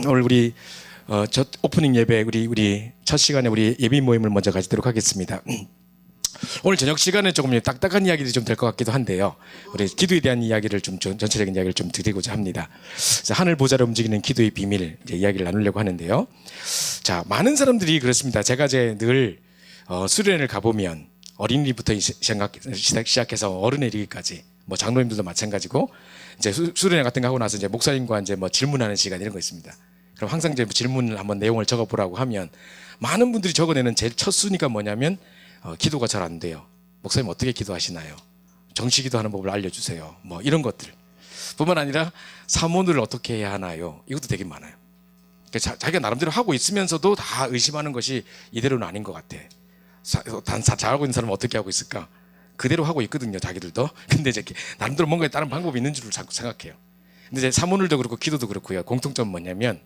오늘 우리 첫 오프닝 예배 우리 첫 시간에 우리 예비 모임을 먼저 가지도록 하겠습니다. 오늘 저녁 시간에 조금 딱딱한 이야기들이 좀 될 것 같기도 한데요. 우리 기도에 대한 이야기를 좀 전체적인 이야기를 좀 드리고자 합니다. 하늘 보좌를 움직이는 기도의 비밀 이야기를 나누려고 하는데요. 자, 많은 사람들이 그렇습니다. 제가 이제 늘 수련회를 가보면 어린이부터 시작해서 어른에 이르기까지 뭐 장로님들도 마찬가지고 이제 수련회 같은 거 하고 나서 이제 목사님과 이제 뭐 질문하는 시간 이런 거 있습니다. 그럼 항상 이제 질문을 한번 내용을 적어보라고 하면 많은 분들이 적어내는 제일 첫 순위가 뭐냐면 기도가 잘 안 돼요. 목사님 어떻게 기도하시나요? 정시 기도하는 법을 알려주세요. 뭐 이런 것들 뿐만 아니라 사모를 어떻게 해야 하나요? 이것도 되게 많아요. 자기가 나름대로 하고 있으면서도 다 의심하는 것이 이대로는 아닌 것 같아. 잘하고 있는 사람은 어떻게 하고 있을까? 그대로 하고 있거든요, 자기들도. 근데 이제 나름대로 뭔가 다른 방법이 있는 줄을 자꾸 생각해요. 근데 이제 사모늘도 그렇고 기도도 그렇고요. 공통점은 뭐냐면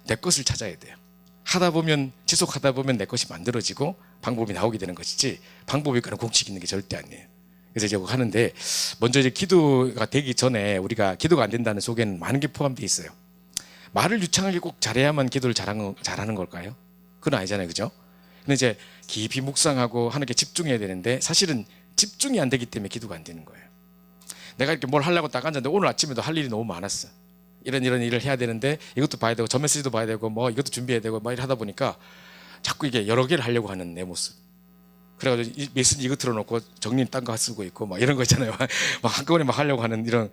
내 것을 찾아야 돼요. 하다 보면 지속하다 보면 내 것이 만들어지고 방법이 나오게 되는 것이지 방법이 있거나 공식이 있는 게 절대 아니에요. 그래서 이제 하는데 먼저 이제 기도가 되기 전에 우리가 기도가 안 된다는 속에는 많은 게 포함되어 있어요. 말을 유창하게 꼭 잘해야만 기도를 잘하는 걸까요? 그건 아니잖아요, 그죠? 근데 이제 깊이 묵상하고 하는 게 집중해야 되는데 사실은 집중이 안 되기 때문에 기도가 안 되는 거예요. 내가 이렇게 뭘 하려고 딱 앉았는데 오늘 아침에도 할 일이 너무 많았어. 이런 일을 해야 되는데 이것도 봐야 되고 저 메시지도 봐야 되고 뭐 이것도 준비해야 되고 막 이렇게 하다 보니까 자꾸 이게 여러 개를 하려고 하는 내 모습. 그래가지고 이 메시지 이거 틀어놓고 정리는 딴 거 쓰고 있고 막 이런 거 있잖아요. 막 한꺼번에 막 하려고 하는 이런.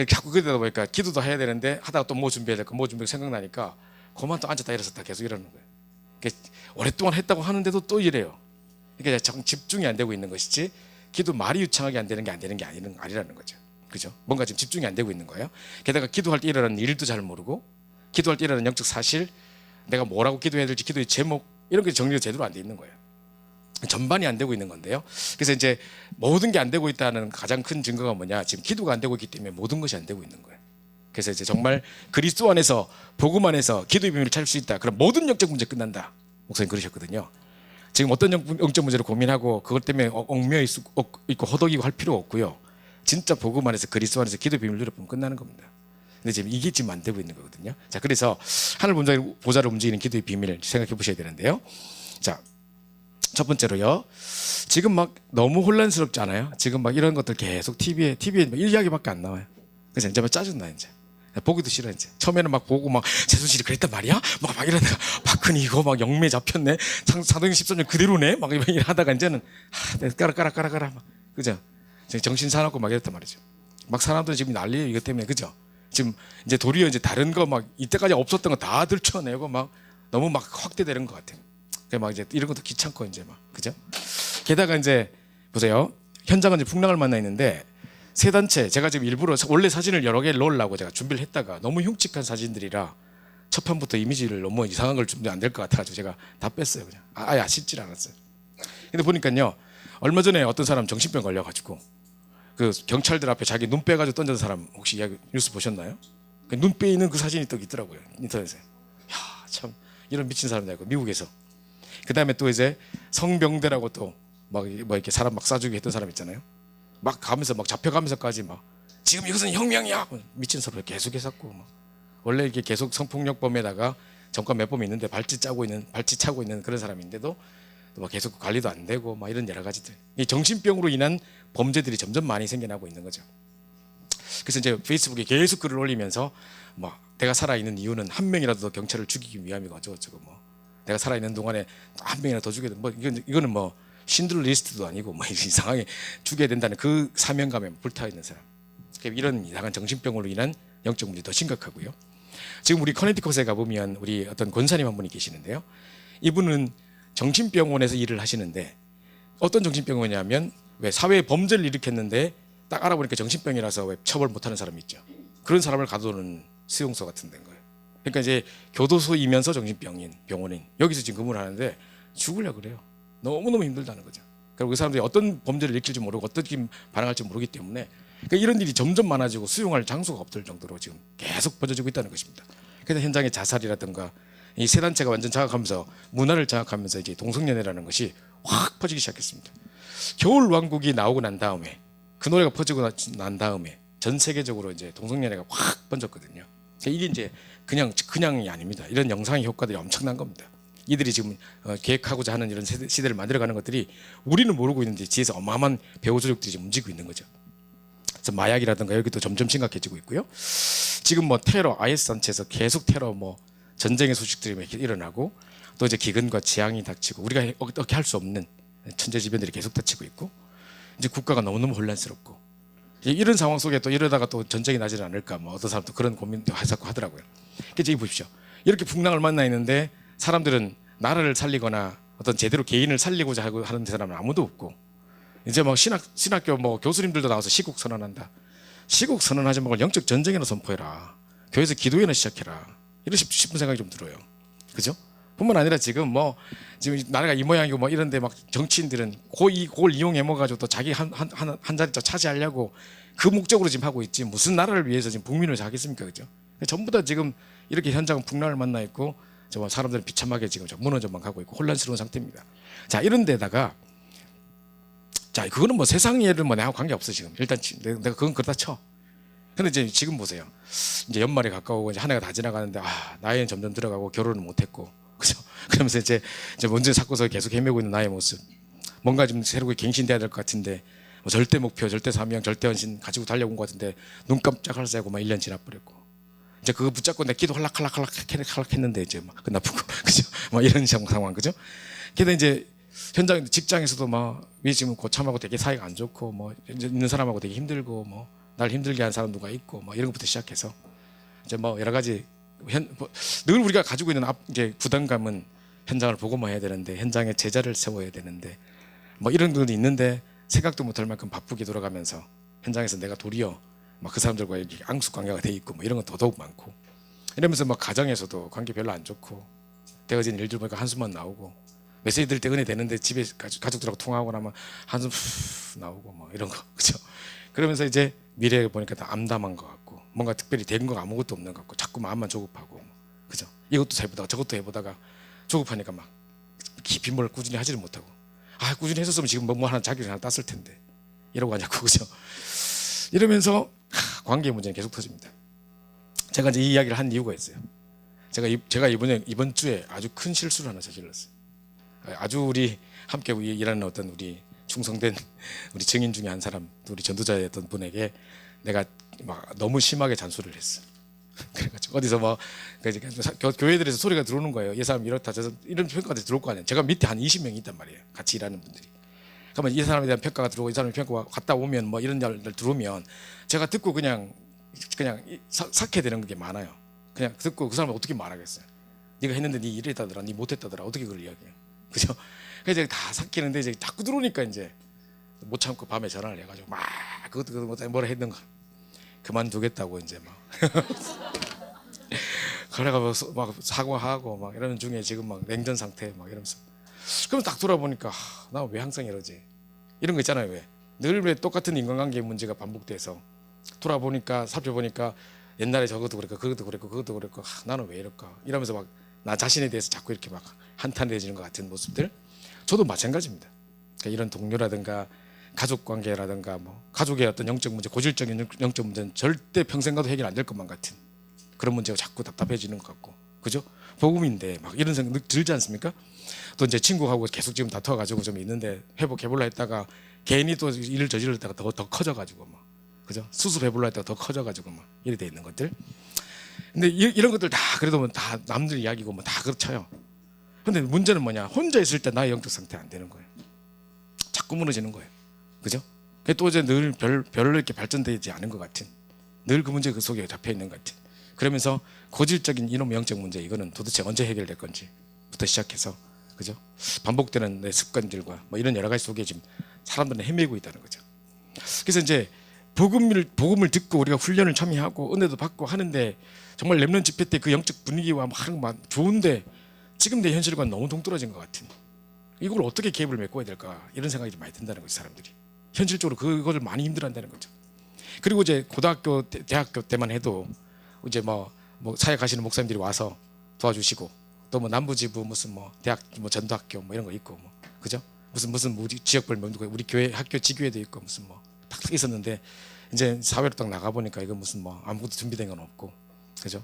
자꾸 그러다 보니까 기도도 해야 되는데 하다가 또 뭐 준비해야 될까 뭐 준비가 생각나니까 그만 또 앉았다 일어섰다 계속 이러는 거예요. 오랫동안 했다고 하는데도 또 이래요. 이게 집중이 안 되고 있는 것이지 기도 말이 유창하게 안 되는 게 아니라는 거죠. 그죠? 뭔가 지금 집중이 안 되고 있는 거예요. 게다가 기도할 때 일어나는 일도 잘 모르고 기도할 때 일어나는 영적 사실, 내가 뭐라고 기도해야 될지 기도의 제목 이런 게 정리가 제대로 안 돼 있는 거예요. 전반이 안 되고 있는 건데요. 그래서 이제 모든 게 안 되고 있다는 가장 큰 증거가 뭐냐? 지금 기도가 안 되고 있기 때문에 모든 것이 안 되고 있는 거예요. 그래서 이제 정말 그리스도 안에서 복음 안에서 기도의 비밀을 찾을 수 있다. 그럼 모든 영적 문제 끝난다. 목사님 그러셨거든요. 지금 어떤 영적 문제를 고민하고 그것 때문에 얽매여 있고 허덕이고 할 필요 없고요. 진짜 복음 안에서 그리스도 안에서 기도의 비밀을 누려보면 끝나는 겁니다. 근데 지금 이게 지금 안 되고 있는 거거든요. 자, 그래서 하늘 보좌를 움직이는 기도의 비밀을 생각해 보셔야 되는데요. 자, 첫 번째로요. 지금 막 너무 혼란스럽지 않아요? 지금 막 이런 것들 계속 TV에 막 이야기밖에 안 나와요. 그래서 이제 막 짜증나 이제. 보기도 싫어 이제. 처음에는 막 보고 막 최순실이 그랬단 말이야? 막 이러다가 박근혜 이거 막 영매 잡혔네. 사도행 13년 그대로네. 막 이러다가 이제는 까라 막 그죠? 정신 사납고 막 이랬단 말이죠. 막 사람들은 지금 난리예요 이것 때문에. 그죠? 지금 이제 도리어 이제 다른 거 막 이때까지 없었던 거 다 들춰내고 막 너무 막 확대되는 것 같아요. 막 이제 이런 것도 귀찮고 이제 막 그죠? 게다가 이제 보세요. 현장은 이제 풍랑을 만나 있는데 세 단체, 제가 지금 일부러 원래 사진을 여러 개를 넣으려고 제가 준비를 했다가 너무 흉측한 사진들이라 첫 판부터 이미지를 너무 이상한 걸 준비 안 될 것 같아가지고 제가 다 뺐어요. 그냥 아예 아쉽질 않았어요. 근데 보니까요, 얼마 전에 어떤 사람 정신병 걸려가지고 그 경찰들 앞에 자기 눈 빼가지고 던진 사람 혹시 뉴스 보셨나요? 눈 빼이는 그 사진이 또 있더라고요, 인터넷에. 야, 참 이런 미친 사람들 있고 미국에서. 그 다음에 또 이제 성병대라고 또 막 뭐 이렇게 사람 막 쏴주기 했던 사람 있잖아요. 막 가면서 막 잡혀가면서까지 막 지금 이것은 혁명이야 미친 소리를 계속 했었고 막 원래 이렇게 계속 성폭력범에다가 전과 몇 번 있는데 발찌 차고 있는 그런 사람인데도 또 막 계속 관리도 안 되고 막 이런 여러 가지들, 이 정신병으로 인한 범죄들이 점점 많이 생겨나고 있는 거죠. 그래서 이제 페이스북에 계속 글을 올리면서 막 내가 살아있는 이유는 한 명이라도 더 경찰을 죽이기 위함이고 어쩌고저쩌고 뭐 내가 살아있는 동안에 한 명이라도 더 죽여야 돼. 뭐 이거는 뭐 신들 리스트도 아니고 뭐 이상하게 죽여야 된다는 그 사명감에 불타 있는 사람. 이런 이상한 정신병으로 인한 영적 문제 더 심각하고요. 지금 우리 커네티컷에 가보면 우리 어떤 권사님 한 분이 계시는데요. 이분은 정신병원에서 일을 하시는데 어떤 정신병원이냐면 왜 사회에 범죄를 일으켰는데 딱 알아보니까 정신병이라서 왜 처벌 못하는 사람이 있죠. 그런 사람을 가두는 수용소 같은 데인 거예요. 그러니까 이제 교도소이면서 정신병인 병원인 여기서 지금 근무를 하는데 죽으려고 그래요. 너무너무 힘들다는 거죠. 그리고 그 사람들이 어떤 범죄를 일으킬지 모르고 어떻게 반응할지 모르기 때문에 그러니까 이런 일이 점점 많아지고 수용할 장소가 없을 정도로 지금 계속 번져지고 있다는 것입니다. 그래서 현장의 자살이라든가 이 세 단체가 완전 장악하면서 문화를 장악하면서 이제 동성연애라는 것이 확 퍼지기 시작했습니다. 겨울 왕국이 나오고 난 다음에 그 노래가 퍼지고 난 다음에 전 세계적으로 이제 동성연애가 확 번졌거든요. 이게 이제 그냥이 아닙니다. 이런 영상의 효과들이 엄청난 겁니다. 이들이 지금 계획하고자 하는 이런 시대를 만들어가는 것들이 우리는 모르고 있는데 뒤에서 어마어마한 배후 조직들이 지금 움직이고 있는 거죠. 그래서 마약이라든가 여기도 점점 심각해지고 있고요. 지금 뭐 테러, IS 단체에서 계속 테러, 뭐 전쟁의 소식들이 이렇게 일어나고 또 이제 기근과 재앙이 닥치고 우리가 어떻게 할 수 없는 천재지변들이 계속 닥치고 있고 이제 국가가 너무너무 혼란스럽고 이런 상황 속에 또 이러다가 또 전쟁이 나지는 않을까 뭐 어떤 사람도 그런 고민도 자꾸 하더라고요. 그래서 이 보십시오. 이렇게 풍랑을 만나 있는데 사람들은 나라를 살리거나 어떤 제대로 개인을 살리고자 하고 하는 사람은 아무도 없고 이제 뭐 신학교 뭐 교수님들도 나와서 시국 선언한다. 시국 선언하지 말고 영적 전쟁이나 선포해라. 교회에서 기도회나 시작해라. 이런 싶은 생각이 좀 들어요. 그죠? 뿐만 아니라 지금 지금 나라가 이 모양이고 뭐 이런데 막 정치인들은 그걸 이용해 먹어가지고 또 자기 한 자리 또 차지하려고 그 목적으로 지금 하고 있지 무슨 나라를 위해서 지금 국민을 하겠습니까? 그죠? 전부 다 지금 이렇게 현장은 풍랑을 만나 있고 사람들은 비참하게 지금 무너져만 가고 있고 혼란스러운 상태입니다. 자, 이런 데다가 자, 그거는 뭐 세상 일은 뭐 나하고 관계 없어 지금. 일단 내가 그건 그렇다 쳐. 근데 이제 지금 보세요. 이제 연말에 가까우고 이제 한 해가 다 지나가는데 나이는 점점 들어가고 결혼을 못 했고. 그죠? 그러면서 이제 문제 찾고서 계속 헤매고 있는 나의 모습. 뭔가 좀 새롭게 갱신돼야 될 것 같은데 뭐 절대 목표, 절대 사명, 절대 헌신 가지고 달려온 것 같은데 눈 깜짝할 새고 막 1년 지나버렸고. 이제 그거 붙잡고 내 기도 헐락헐락 했는데 이제 막 끝나쁘고 그죠? 뭐 이런 상황 그죠? 게다가 이제 현장 직장에서도 왜 지금 고참하고 되게 사이가 안 좋고 뭐 있는 사람하고 되게 힘들고 뭐 날 힘들게 한 사람 누가 있고 뭐 이런 것부터 시작해서 이제 뭐 여러 가지 늘 우리가 가지고 있는 이제 부담감은 현장을 보고만 해야 되는데 현장에 제자를 세워야 되는데 뭐 이런 것도 있는데 생각도 못할 만큼 바쁘게 돌아가면서 현장에서 내가 도리어 막 그 사람들과 이렇게 앙숙 관계가 돼 있고 뭐 이런 건 더더욱 많고 이러면서 막 가정에서도 관계 별로 안 좋고 되어진 일들 보니까 한숨만 나오고 메시지 들 때 은혜 되는데 집에 가족들하고 통화하고 나면 한숨 나오고 뭐 이런 거 그죠? 그러면서 이제 미래에 보니까 다 암담한 것 같고 뭔가 특별히 된 거 아무것도 없는 것 같고 자꾸 마음만 조급하고 그죠? 이것도 해보다가 저것도 해보다가 조급하니까 막 깊이 뭘 꾸준히 하지를 못하고 꾸준히 했었으면 지금 뭐 하나 자기를 하나 땄을 텐데 이러고 하냐고 그죠? 이러면서 관계 문제는 계속 터집니다. 제가 이제 이 이야기를 한 이유가 있어요. 제가 이번 주에 아주 큰 실수를 하나 저질렀어요. 아주 우리 함께 일하는 어떤 우리 충성된 우리 증인 중에 한 사람, 우리 전도자였던 분에게 내가 막 너무 심하게 잔소리를 했어. 그래가지고 어디서 교회들에서 소리가 들어오는 거예요. 이 사람 이렇다 저렇다 이런 평가들이 들어올 거 아니에요. 제가 밑에 한 20명이 있단 말이에요. 같이 일하는 분들이. 그러면 이 사람에 대한 평가가 들어오고 이 사람의 평가가 갔다 오면 뭐 이런 날 들어오면 제가 듣고 그냥 삭해되는 게 많아요. 그냥 듣고 그 사람을 어떻게 말하겠어요. 네가 했는데 네 이랬다더라, 네 못했다더라 어떻게 그걸 이야기해. 그죠? 그래서 이제 다 삭히는데 이제 자꾸 들어오니까 이제 못 참고 밤에 전화를 해가지고 막 그것도 뭐라 했는 거 그만두겠다고 이제 막 그래가지고 막 사과하고 막 이러는 중에 지금 막 냉전 상태 막 이러면서 그럼 딱 돌아보니까 나 왜 항상 이러지 이런 거 있잖아요. 왜 똑같은 인간관계 문제가 반복돼서 돌아보니까 살펴보니까 옛날에 저것도 그랬고 그것도 그랬고 그것도 그랬고 나는 왜 이럴까 이러면서 막 나 자신에 대해서 자꾸 이렇게 막 한탄해지는 것 같은 모습들 저도 마찬가지입니다. 그러니까 이런 동료라든가 가족 관계라든가 뭐 가족의 어떤 영적 문제 고질적인 영적 문제는 절대 평생 가도 해결 안 될 것만 같은 그런 문제가 자꾸 답답해지는 것 같고 그죠? 복음인데 막 이런 생각 들지 않습니까? 또 이제 친구하고 계속 지금 다퉈가지고 좀 있는데 회복해보려 했다가 괜히 또 일을 저질렀다가 더 커져가지고 막 그죠? 수습해보려 했다가 더 커져가지고 막 이래 돼 있는 것들. 근데 이런 것들 다 그래도 다 남들 이야기고 뭐 다 그렇죠. 근데 문제는 뭐냐? 혼자 있을 때 나의 영적 상태 안 되는 거예요. 자꾸 무너지는 거예요. 그죠? 또 이제 늘 별로 이렇게 발전되지 않은 것 같은 늘 그 문제 그 속에 잡혀 있는 것 같은 그러면서 고질적인 이놈의 영적 문제 이거는 도대체 언제 해결될 건지부터 시작해서 그죠? 반복되는 내 습관들과 뭐 이런 여러 가지 속에 지금 사람들은 헤매고 있다는 거죠. 그래서 이제 복음을 듣고 우리가 훈련을 참여하고 은혜도 받고 하는데 정말 렘넌트 집회 때 그 영적 분위기와 막 좋은데 지금 내 현실과는 너무 동떨어진 것 같은 이걸 어떻게 갭을 메꿔야 될까 이런 생각이 좀 많이 든다는 거죠. 사람들이 현실적으로 그것을 많이 힘들어한다는 거죠. 그리고 이제 고등학교 대학교 때만 해도 이제 뭐 사회 가시는 목사님들이 와서 도와주시고 또 뭐 남부지부 무슨 뭐 대학 뭐 전도학교 뭐 이런 거 있고 뭐 그죠? 무슨 우리 지역별 우리 교회 학교 지교회도 있고 무슨 뭐 딱 있었는데 이제 사회로 딱 나가 보니까 이거 무슨 뭐 아무것도 준비된 건 없고 그죠?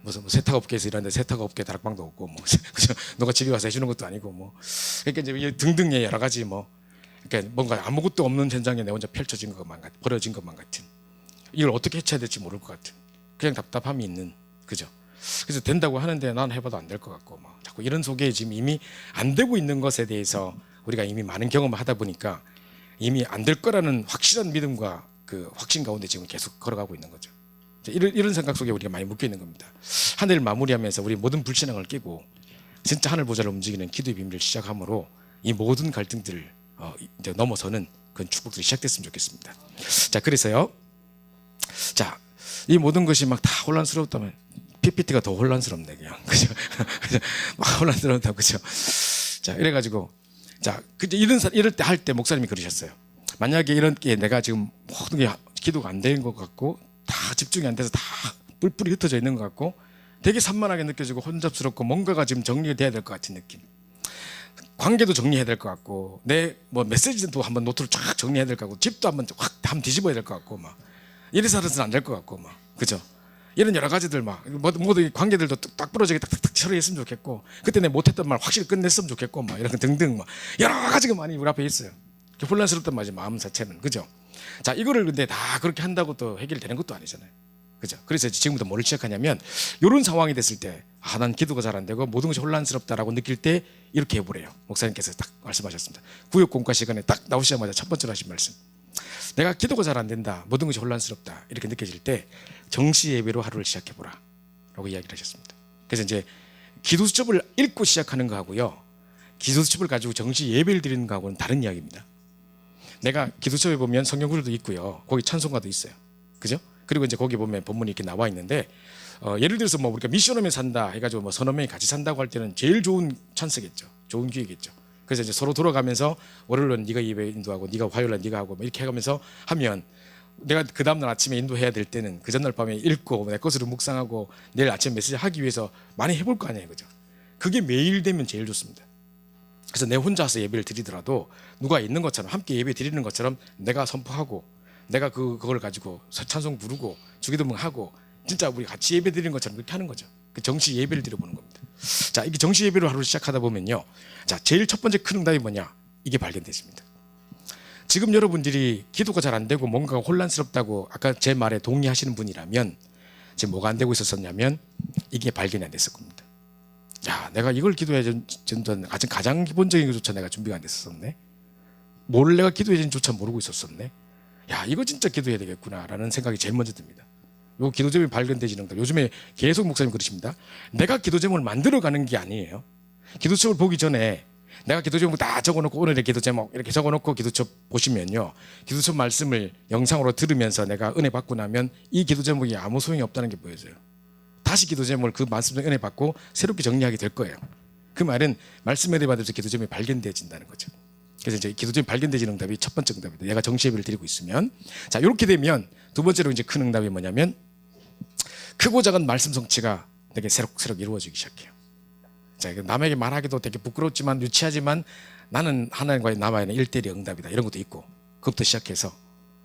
무슨 뭐 세탁업계에서 일하는데 세탁업계 다락방도 없고 뭐 그죠? 누가 집에 와서 해주는 것도 아니고 뭐 그러니까 이제 등등의 여러 가지 뭐 그러니까 뭔가 아무것도 없는 현장에 내 혼자 펼쳐진 것만 같, 버려진 것만 같은 이걸 어떻게 해쳐야 될지 모를 것 같은 그냥 답답함이 있는 그죠? 그래서 된다고 하는데 난 해봐도 안 될 것 같고 막 자꾸 이런 속에 지금 이미 안 되고 있는 것에 대해서 우리가 이미 많은 경험을 하다 보니까 이미 안 될 거라는 확실한 믿음과 그 확신 가운데 지금 계속 걸어가고 있는 거죠. 이런 생각 속에 우리가 많이 묶여 있는 겁니다. 한 해를 마무리하면서 우리 모든 불신앙을 깨고 진짜 하늘 보좌를 움직이는 기도의 비밀을 시작함으로 이 모든 갈등들을 이제 넘어서는 그런 축복들이 시작됐으면 좋겠습니다. 자, 그래서요. 자, 이 모든 것이 막 다 혼란스러웠다면 PPT가 더 혼란스럽네 그냥 그죠? 막 혼란스럽다 그죠? 자, 이래가지고 자, 이럴 때 할 때 목사님이 그러셨어요. 만약에 이런 게 내가 지금 모든 게 기도가 안 되는 것 같고 다 집중이 안 돼서 다 뿔뿔이 흩어져 있는 것 같고 되게 산만하게 느껴지고 혼잡스럽고 뭔가가 지금 정리가 돼야 될 것 같은 느낌. 관계도 정리해야 될 것 같고 내 뭐 메시지도 한번 노트로 쫙 정리해야 될 것 같고 집도 한번 뒤집어야 될 것 같고 막 이래서 안 될 것 같고 막 그죠? 이런 여러 가지들 막 모든 관계들도 딱 부러지게 딱딱딱 처리했으면 좋겠고 그때 내 못했던 말 확실히 끝냈으면 좋겠고 막 이런 등등 막 여러 가지가 많이 우리 앞에 있어요. 혼란스럽단 말이지 마음 자체는 그죠? 자, 이거를 근데 다 그렇게 한다고 또 해결되는 것도 아니잖아요. 그죠? 그래서 지금부터 뭐를 시작하냐면 이런 상황이 됐을 때 난 기도가 잘 안 되고 모든 것이 혼란스럽다라고 느낄 때 이렇게 해보래요. 목사님께서 딱 말씀하셨습니다. 구역 공과 시간에 딱 나오시자마자 첫 번째로 하신 말씀. 내가 기도가 잘 안 된다. 모든 것이 혼란스럽다. 이렇게 느껴질 때 정시 예배로 하루를 시작해보라 라고 이야기를 하셨습니다. 그래서 이제 기도수첩을 읽고 시작하는 거하고요. 기도수첩을 가지고 정시 예배를 드리는 거하고는 다른 이야기입니다. 내가 기도수첩에 보면 성경구절도 있고요. 거기 찬송가도 있어요. 그죠? 그리고 이제 거기 보면 본문이 이렇게 나와 있는데 예를 들어서 뭐 우리가 미션홈에 산다 해가지고 뭐 서너 명이 같이 산다고 할 때는 제일 좋은 찬스겠죠. 좋은 기회겠죠. 그래서 이제 서로 돌아가면서 월요일은 네가 예배 인도하고 네가 화요일은 네가 하고 뭐 이렇게 해가면서 하면 내가 그 다음날 아침에 인도해야 될 때는 그 전날 밤에 읽고 내 것으로 묵상하고 내일 아침 메시지 하기 위해서 많이 해볼 거 아니에요. 그죠? 그게 매일 되면 제일 좋습니다. 그래서 내 혼자서 예배를 드리더라도 누가 있는 것처럼 함께 예배 드리는 것처럼 내가 선포하고 내가 그걸 가지고 찬송 부르고 주기도문 하고 진짜 우리 같이 예배 드리는 것처럼 그렇게 하는 거죠. 그 정시 예배를 드려보는 겁니다. 자, 이게 정시 예배로 하루를 시작하다 보면요. 자, 제일 첫 번째 큰 응답이 뭐냐? 이게 발견됐습니다. 지금 여러분들이 기도가 잘 안 되고 뭔가가 혼란스럽다고 아까 제 말에 동의하시는 분이라면 지금 뭐가 안 되고 있었었냐면 이게 발견이 안 됐을 겁니다. 야, 내가 이걸 기도해야 된다는 가장 기본적인 것조차 내가 준비가 안 됐었네. 뭘 내가 기도해야 되는지조차 모르고 있었었네. 야, 이거 진짜 기도해야 되겠구나라는 생각이 제일 먼저 듭니다. 요 기도 제목이 발견되지는 거. 요즘에 계속 목사님 그러십니다. 내가 기도 제목을 만들어가는 게 아니에요. 기도책을 보기 전에 내가 기도 제목 다 적어놓고 오늘의 기도 제목 이렇게 적어놓고 기도책 보시면요. 기도책 말씀을 영상으로 들으면서 내가 은혜 받고 나면 이 기도 제목이 아무 소용이 없다는 게 보여져요. 다시 기도 제목을 그 말씀을 은혜 받고 새롭게 정리하게 될 거예요. 그 말은 말씀 은혜 받으면서 기도 제목이 발견되어진다는 거죠. 그래서 이제 기도 제목이 발견되지는 응답이 첫 번째 응답입니다. 내가 정시 예배를 드리고 있으면 자, 이렇게 되면 두 번째로 이제 큰 응답이 뭐냐면 크고 작은 말씀 성취가 되게 새록새록 이루어지기 시작해요. 자, 남에게 말하기도 되게 부끄럽지만 유치하지만 나는 하나님과의 남아야 하는 1:1 응답이다. 이런 것도 있고 그것부터 시작해서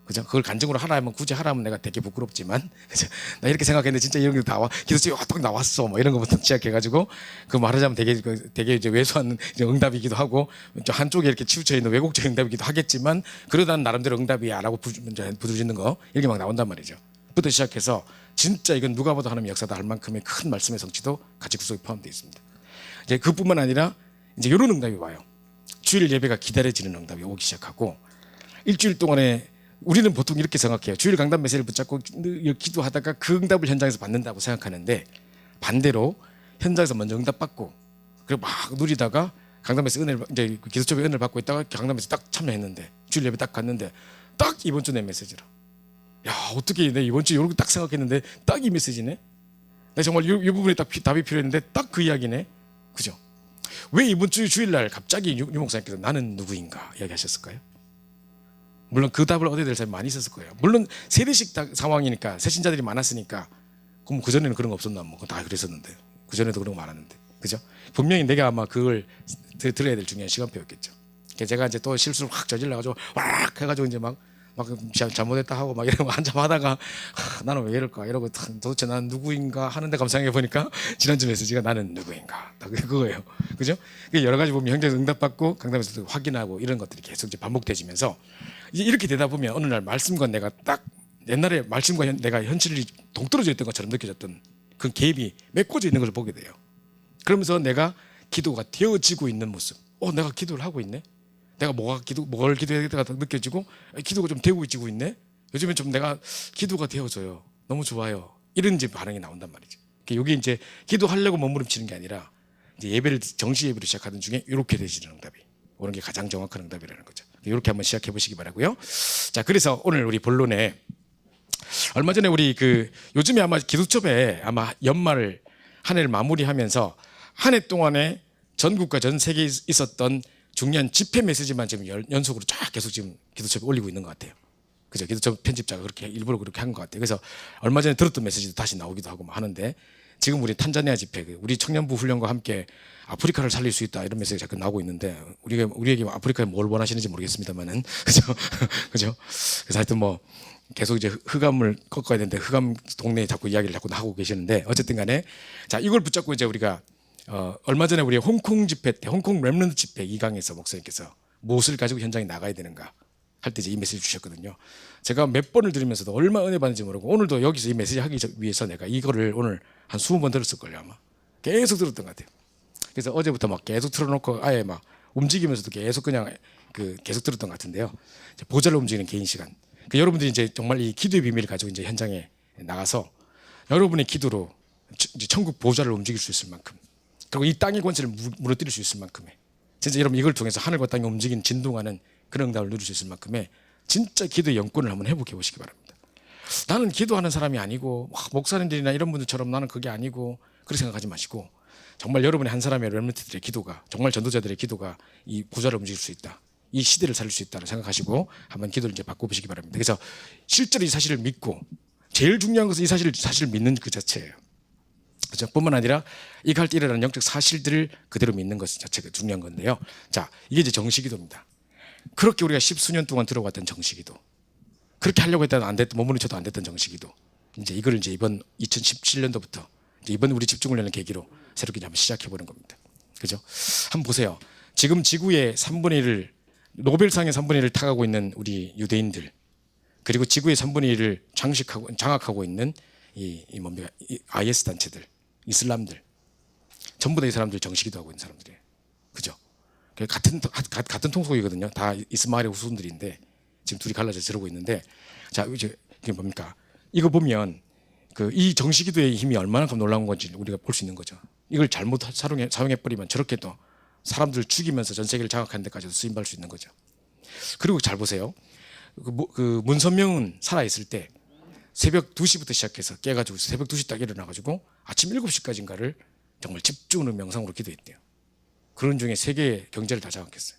그죠? 그걸 간증으로 하라 하면 굳이 하라 하면 내가 되게 부끄럽지만 그죠? 나 이렇게 생각했는데 진짜 이런 게 나와 기도책이 딱 나왔어 뭐 이런 것부터 시작해가지고 그 말하자면 되게 이제 왜소한 이제 응답이기도 하고 한쪽에 이렇게 치우쳐 있는 왜곡적인 응답이기도 하겠지만 그러다 나름대로 응답이야라고 부르짖는 거 이렇게 막 나온단 말이죠. 부터 시작해서 진짜 이건 누가 봐도 하나님의 역사다 할 만큼의 큰 말씀의 성취도 같이 구속에 포함되어 있습니다. 이제 그뿐만 아니라 이제 이런 응답이 와요. 주일 예배가 기다려지는 응답이 오기 시작하고 일주일 동안에 우리는 보통 이렇게 생각해요. 주일 강단 메시지를 붙잡고 기도하다가 그 응답을 현장에서 받는다고 생각하는데 반대로 현장에서 먼저 응답받고 그리고 막 누리다가 강단 메시지 은혜를 이제 기도첩의 은혜를 받고 있다가 강단 메시지 딱 참여했는데 주일 예배 딱 갔는데 딱 이번 주 내 메시지라. 야, 어떻게 내 이번 주에 이렇게 딱 생각했는데 딱 이 메시지네. 내가 정말 이 부분에 딱 답이 필요했는데 딱 그 이야기네. 그죠? 왜 이번 주 주일날 갑자기 유 목사님께서 나는 누구인가 이야기하셨을까요? 물론 그 답을 얻어야 될 사람이 많이 있었을 거예요. 물론 세대식 상황이니까 새신자들이 많았으니까 그럼 그전에는 그런 거 없었나 뭐 다 그랬었는데 그전에도 그런 거 많았는데 그죠? 분명히 내가 아마 그걸 들어야 될 중요한 시간표였겠죠. 제가 이제 또 실수를 확 저질러가지고 왁 해가지고 이제 막 막 잘못했다 하고 막 이러고 한참 하다가 나는 왜 이럴까 이러고 도대체 나는 누구인가 하는데 감상해 보니까 지난주 메시지가 나는 누구인가 딱 그거예요. 그죠? 여러 가지 보면 형제에서 응답받고 강단에서도 확인하고 이런 것들이 계속 이제 반복되지면서 이제 이렇게 되다 보면 어느 날 말씀과 내가 딱 옛날에 말씀과 내가 현실이 동떨어져 있던 것처럼 느껴졌던 그 갭이 메꿔져 있는 걸 보게 돼요. 그러면서 내가 기도가 되어지고 있는 모습. 내가 기도를 하고 있네. 내가 뭘 기도해야 될까 느껴지고 기도가 좀 되어지고 있네. 요즘에 좀 내가 기도가 되어져요. 너무 좋아요. 이런 이제 반응이 나온단 말이죠. 여기 이제 기도하려고 몸부림치는 게 아니라 이제 예배를 정시 예배를 시작하던 중에 이렇게 되시는 응답이 오는 게 가장 정확한 응답이라는 거죠. 이렇게 한번 시작해 보시기 바라고요. 자, 그래서 오늘 우리 본론에 얼마 전에 우리 요즘에 아마 기도첩에 아마 연말을 한 해를 마무리하면서 한 해 동안에 전국과 전 세계에 있었던 중요한 집회 메시지만 지금 연속으로 쫙 계속 지금 기도첩에 올리고 있는 것 같아요. 그죠? 기도첩 편집자가 그렇게 일부러 그렇게 한 것 같아요. 그래서 얼마 전에 들었던 메시지도 다시 나오기도 하고 하는데 지금 우리 탄자니아 집회, 우리 청년부 훈련과 함께 아프리카를 살릴 수 있다 이런 메시지가 자꾸 나오고 있는데 우리에게 아프리카에 뭘 원하시는지 모르겠습니다만은 그죠? 그죠? 그래서 하여튼 뭐 계속 이제 흑암을 꺾어야 되는데 흑암 동네에 자꾸 이야기를 자꾸 하고 계시는데 어쨌든 간에 자 이걸 붙잡고 이제 우리가 얼마 전에 우리 홍콩 집회 때 홍콩 렘넌트 집회 2강에서 목사님께서 무엇을 가지고 현장에 나가야 되는가 할 때 이제 이 메시지 주셨거든요. 제가 몇 번을 들으면서도 얼마 은혜 받는지 모르고 오늘도 여기서 이 메시지 하기 위해서 내가 이거를 오늘 한 20번 들었을걸요 아마. 계속 들었던 것 같아요. 그래서 어제부터 막 계속 틀어놓고 아예 막 움직이면서도 계속 그냥 계속 들었던 것 같은데요. 보좌를 움직이는 개인 시간. 여러분들이 이제 정말 이 기도의 비밀을 가지고 이제 현장에 나가서 여러분의 기도로 이제 천국 보좌를 움직일 수 있을 만큼 그리고 이 땅의 권세를 무너뜨릴 수 있을 만큼의 진짜 여러분 이걸 통해서 하늘과 땅이 움직이는 진동하는 그런 응답을 누릴 수 있을 만큼의 진짜 기도의 영권을 한번 회복해 보시기 바랍니다. 나는 기도하는 사람이 아니고 목사님들이나 이런 분들처럼 나는 그게 아니고 그렇게 생각하지 마시고 정말 여러분의 한 사람의 렘넌트들의 기도가 정말 전도자들의 기도가 이 보좌를 움직일 수 있다. 이 시대를 살릴 수 있다고 생각하시고 한번 기도를 이제 바꿔보시기 바랍니다. 그래서 실제로 이 사실을 믿고 제일 중요한 것은 이 사실을 믿는 그 자체예요. 그렇죠? 뿐만 아니라 이 갈 때 일어나는 영적 사실들을 그대로 믿는 것 자체가 중요한 건데요. 자, 이게 이제 정시기도입니다. 그렇게 우리가 10수년 동안 들어왔던 정시기도, 그렇게 하려고 했다가 안 됐던 몸부림쳐도 안 됐던 정시기도, 이제 이걸 이제 이번 2017년도부터 이번 우리 집중훈련의 계기로 새롭게 한번 시작해 보는 겁니다. 그죠? 한번 보세요. 지금 지구의 3분의 1을 노벨상의 3분의 1을 타가고 있는 우리 유대인들, 그리고 지구의 3분의 1을 장악하고 있는 이 IS 단체들, 이슬람들, 전부 다 이 사람들 정시기도 하고 있는 사람들이에요. 그죠? 같은 통속이거든요. 다 이스마엘의 후손들인데 지금 둘이 갈라져 들어오고 있는데, 자 이제 이게 뭡니까? 이거 보면 이 정시기도의 힘이 얼마나 놀라운 건지 우리가 볼 수 있는 거죠. 이걸 잘못 사용해 버리면 저렇게 또 사람들을 죽이면서 전 세계를 장악하는 데까지도 쓰임받을 수 있는 거죠. 그리고 잘 보세요. 문선명은 살아있을 때 새벽 2시부터 시작해서 깨가지고 새벽 2시 딱 일어나가지고 아침 7시까지인가를 정말 집중으로 명상으로 기도했대요. 그런 중에 세계의 경제를 다 장악했어요.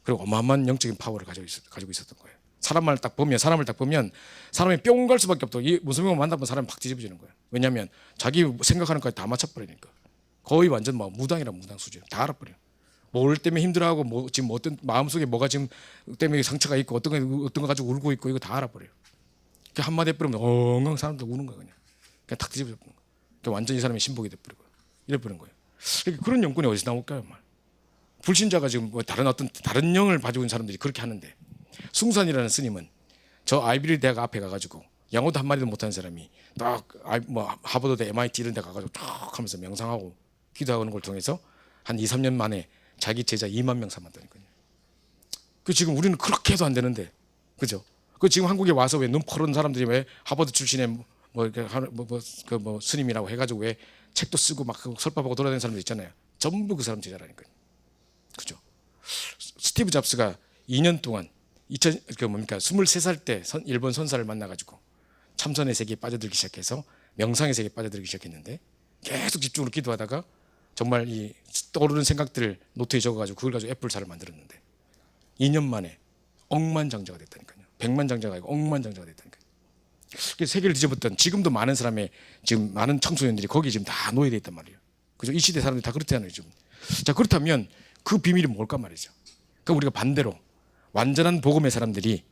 그리고 어마어마한 영적인 파워를 가지고 있었던 거예요. 사람을 딱 보면 사람이 뿅 갈 수밖에 없다. 이 문선명을 만나본 사람이 팍 뒤집어지는 거예요. 왜냐하면 자기 생각하는 것까지 다 맞춰버리니까. 거의 완전 무당이란 무당 수준. 다 알아버려요. 뭘 때문에 힘들어하고 지금 어떤 마음속에 뭐가 지금 때문에 상처가 있고 어떤 거 가지고 울고 있고 이거 다 알아버려요. 한마디 해버리면 엉엉 사람들 우는 거야 그냥 탁 뒤집어버리는 거야. 완전히 이 사람이 신복이 돼버리고 이래버린 거예요. 그런 영권이 어디서 나올까요? 불신자가 지금 다른 영을 가지고 있는 사람들이 그렇게 하는데, 숭산이라는 스님은 저 아이비리 대학 앞에 가가지고 영어도 한마디도 못하는 사람이 딱 하버드대 MIT 이런 데 가가지고 쫙 하면서 명상하고 기도하는 걸 통해서 한 2, 3년 만에 자기 제자 2만 명 삼았다니까요. 지금 우리는 그렇게 해도 안 되는데, 그죠? 지금 한국에 와서 왜 눈 퍼른 사람들이 왜 하버드 출신의 스님이라고 해가지고 왜 책도 쓰고 막 설법하고 돌아다니는 사람들 있잖아요. 전부 그 사람 제자라니까요. 그죠? 스티브 잡스가 2년 동안 23살 때 일본 선사를 만나가지고 참선의 세계에 빠져들기 시작해서 명상의 세계에 빠져들기 시작했는데 계속 집중으로 기도하다가 정말 이 떠오르는 생각들을 노트에 적어가지고 그걸 가지고 애플사를 만들었는데 2년 만에 억만장자가 됐다니까요. 백만장자가 아니고 억만장자가 됐다니까요. 세계를 뒤집었던 지금도 많은 지금 많은 청소년들이 거기 지금 다 노예되어 있단 말이에요. 그죠? 이 시대 사람들이 다 그렇다는 거죠. 자, 그렇다면 그 비밀이 뭘까 말이죠. 그러니까 우리가 반대로 완전한 복음의 사람들이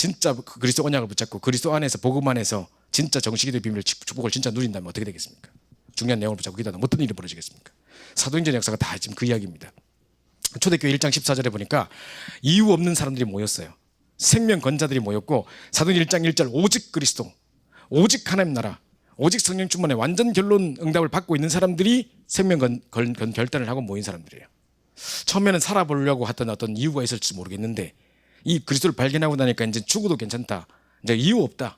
진짜 그리스도 언약을 붙잡고 그리스도 안에서 복음 안에서 진짜 정식기도의 비밀 축복을 진짜 누린다면 어떻게 되겠습니까? 중요한 내용을 붙잡고 기도하다 어떤 일이 벌어지겠습니까? 사도행전 역사가 다 지금 그 이야기입니다. 초대교회 1장 14절에 보니까 이유 없는 사람들이 모였어요. 생명 건자들이 모였고 사도행전 1장 1절 오직 그리스도, 오직 하나님 나라, 오직 성령 충만의 완전 결론 응답을 받고 있는 사람들이 생명 결단을 하고 모인 사람들이에요. 처음에는 살아보려고 했던 어떤 이유가 있을지 모르겠는데 이 그리스도를 발견하고 나니까 이제 죽어도 괜찮다, 이제 이유 없다,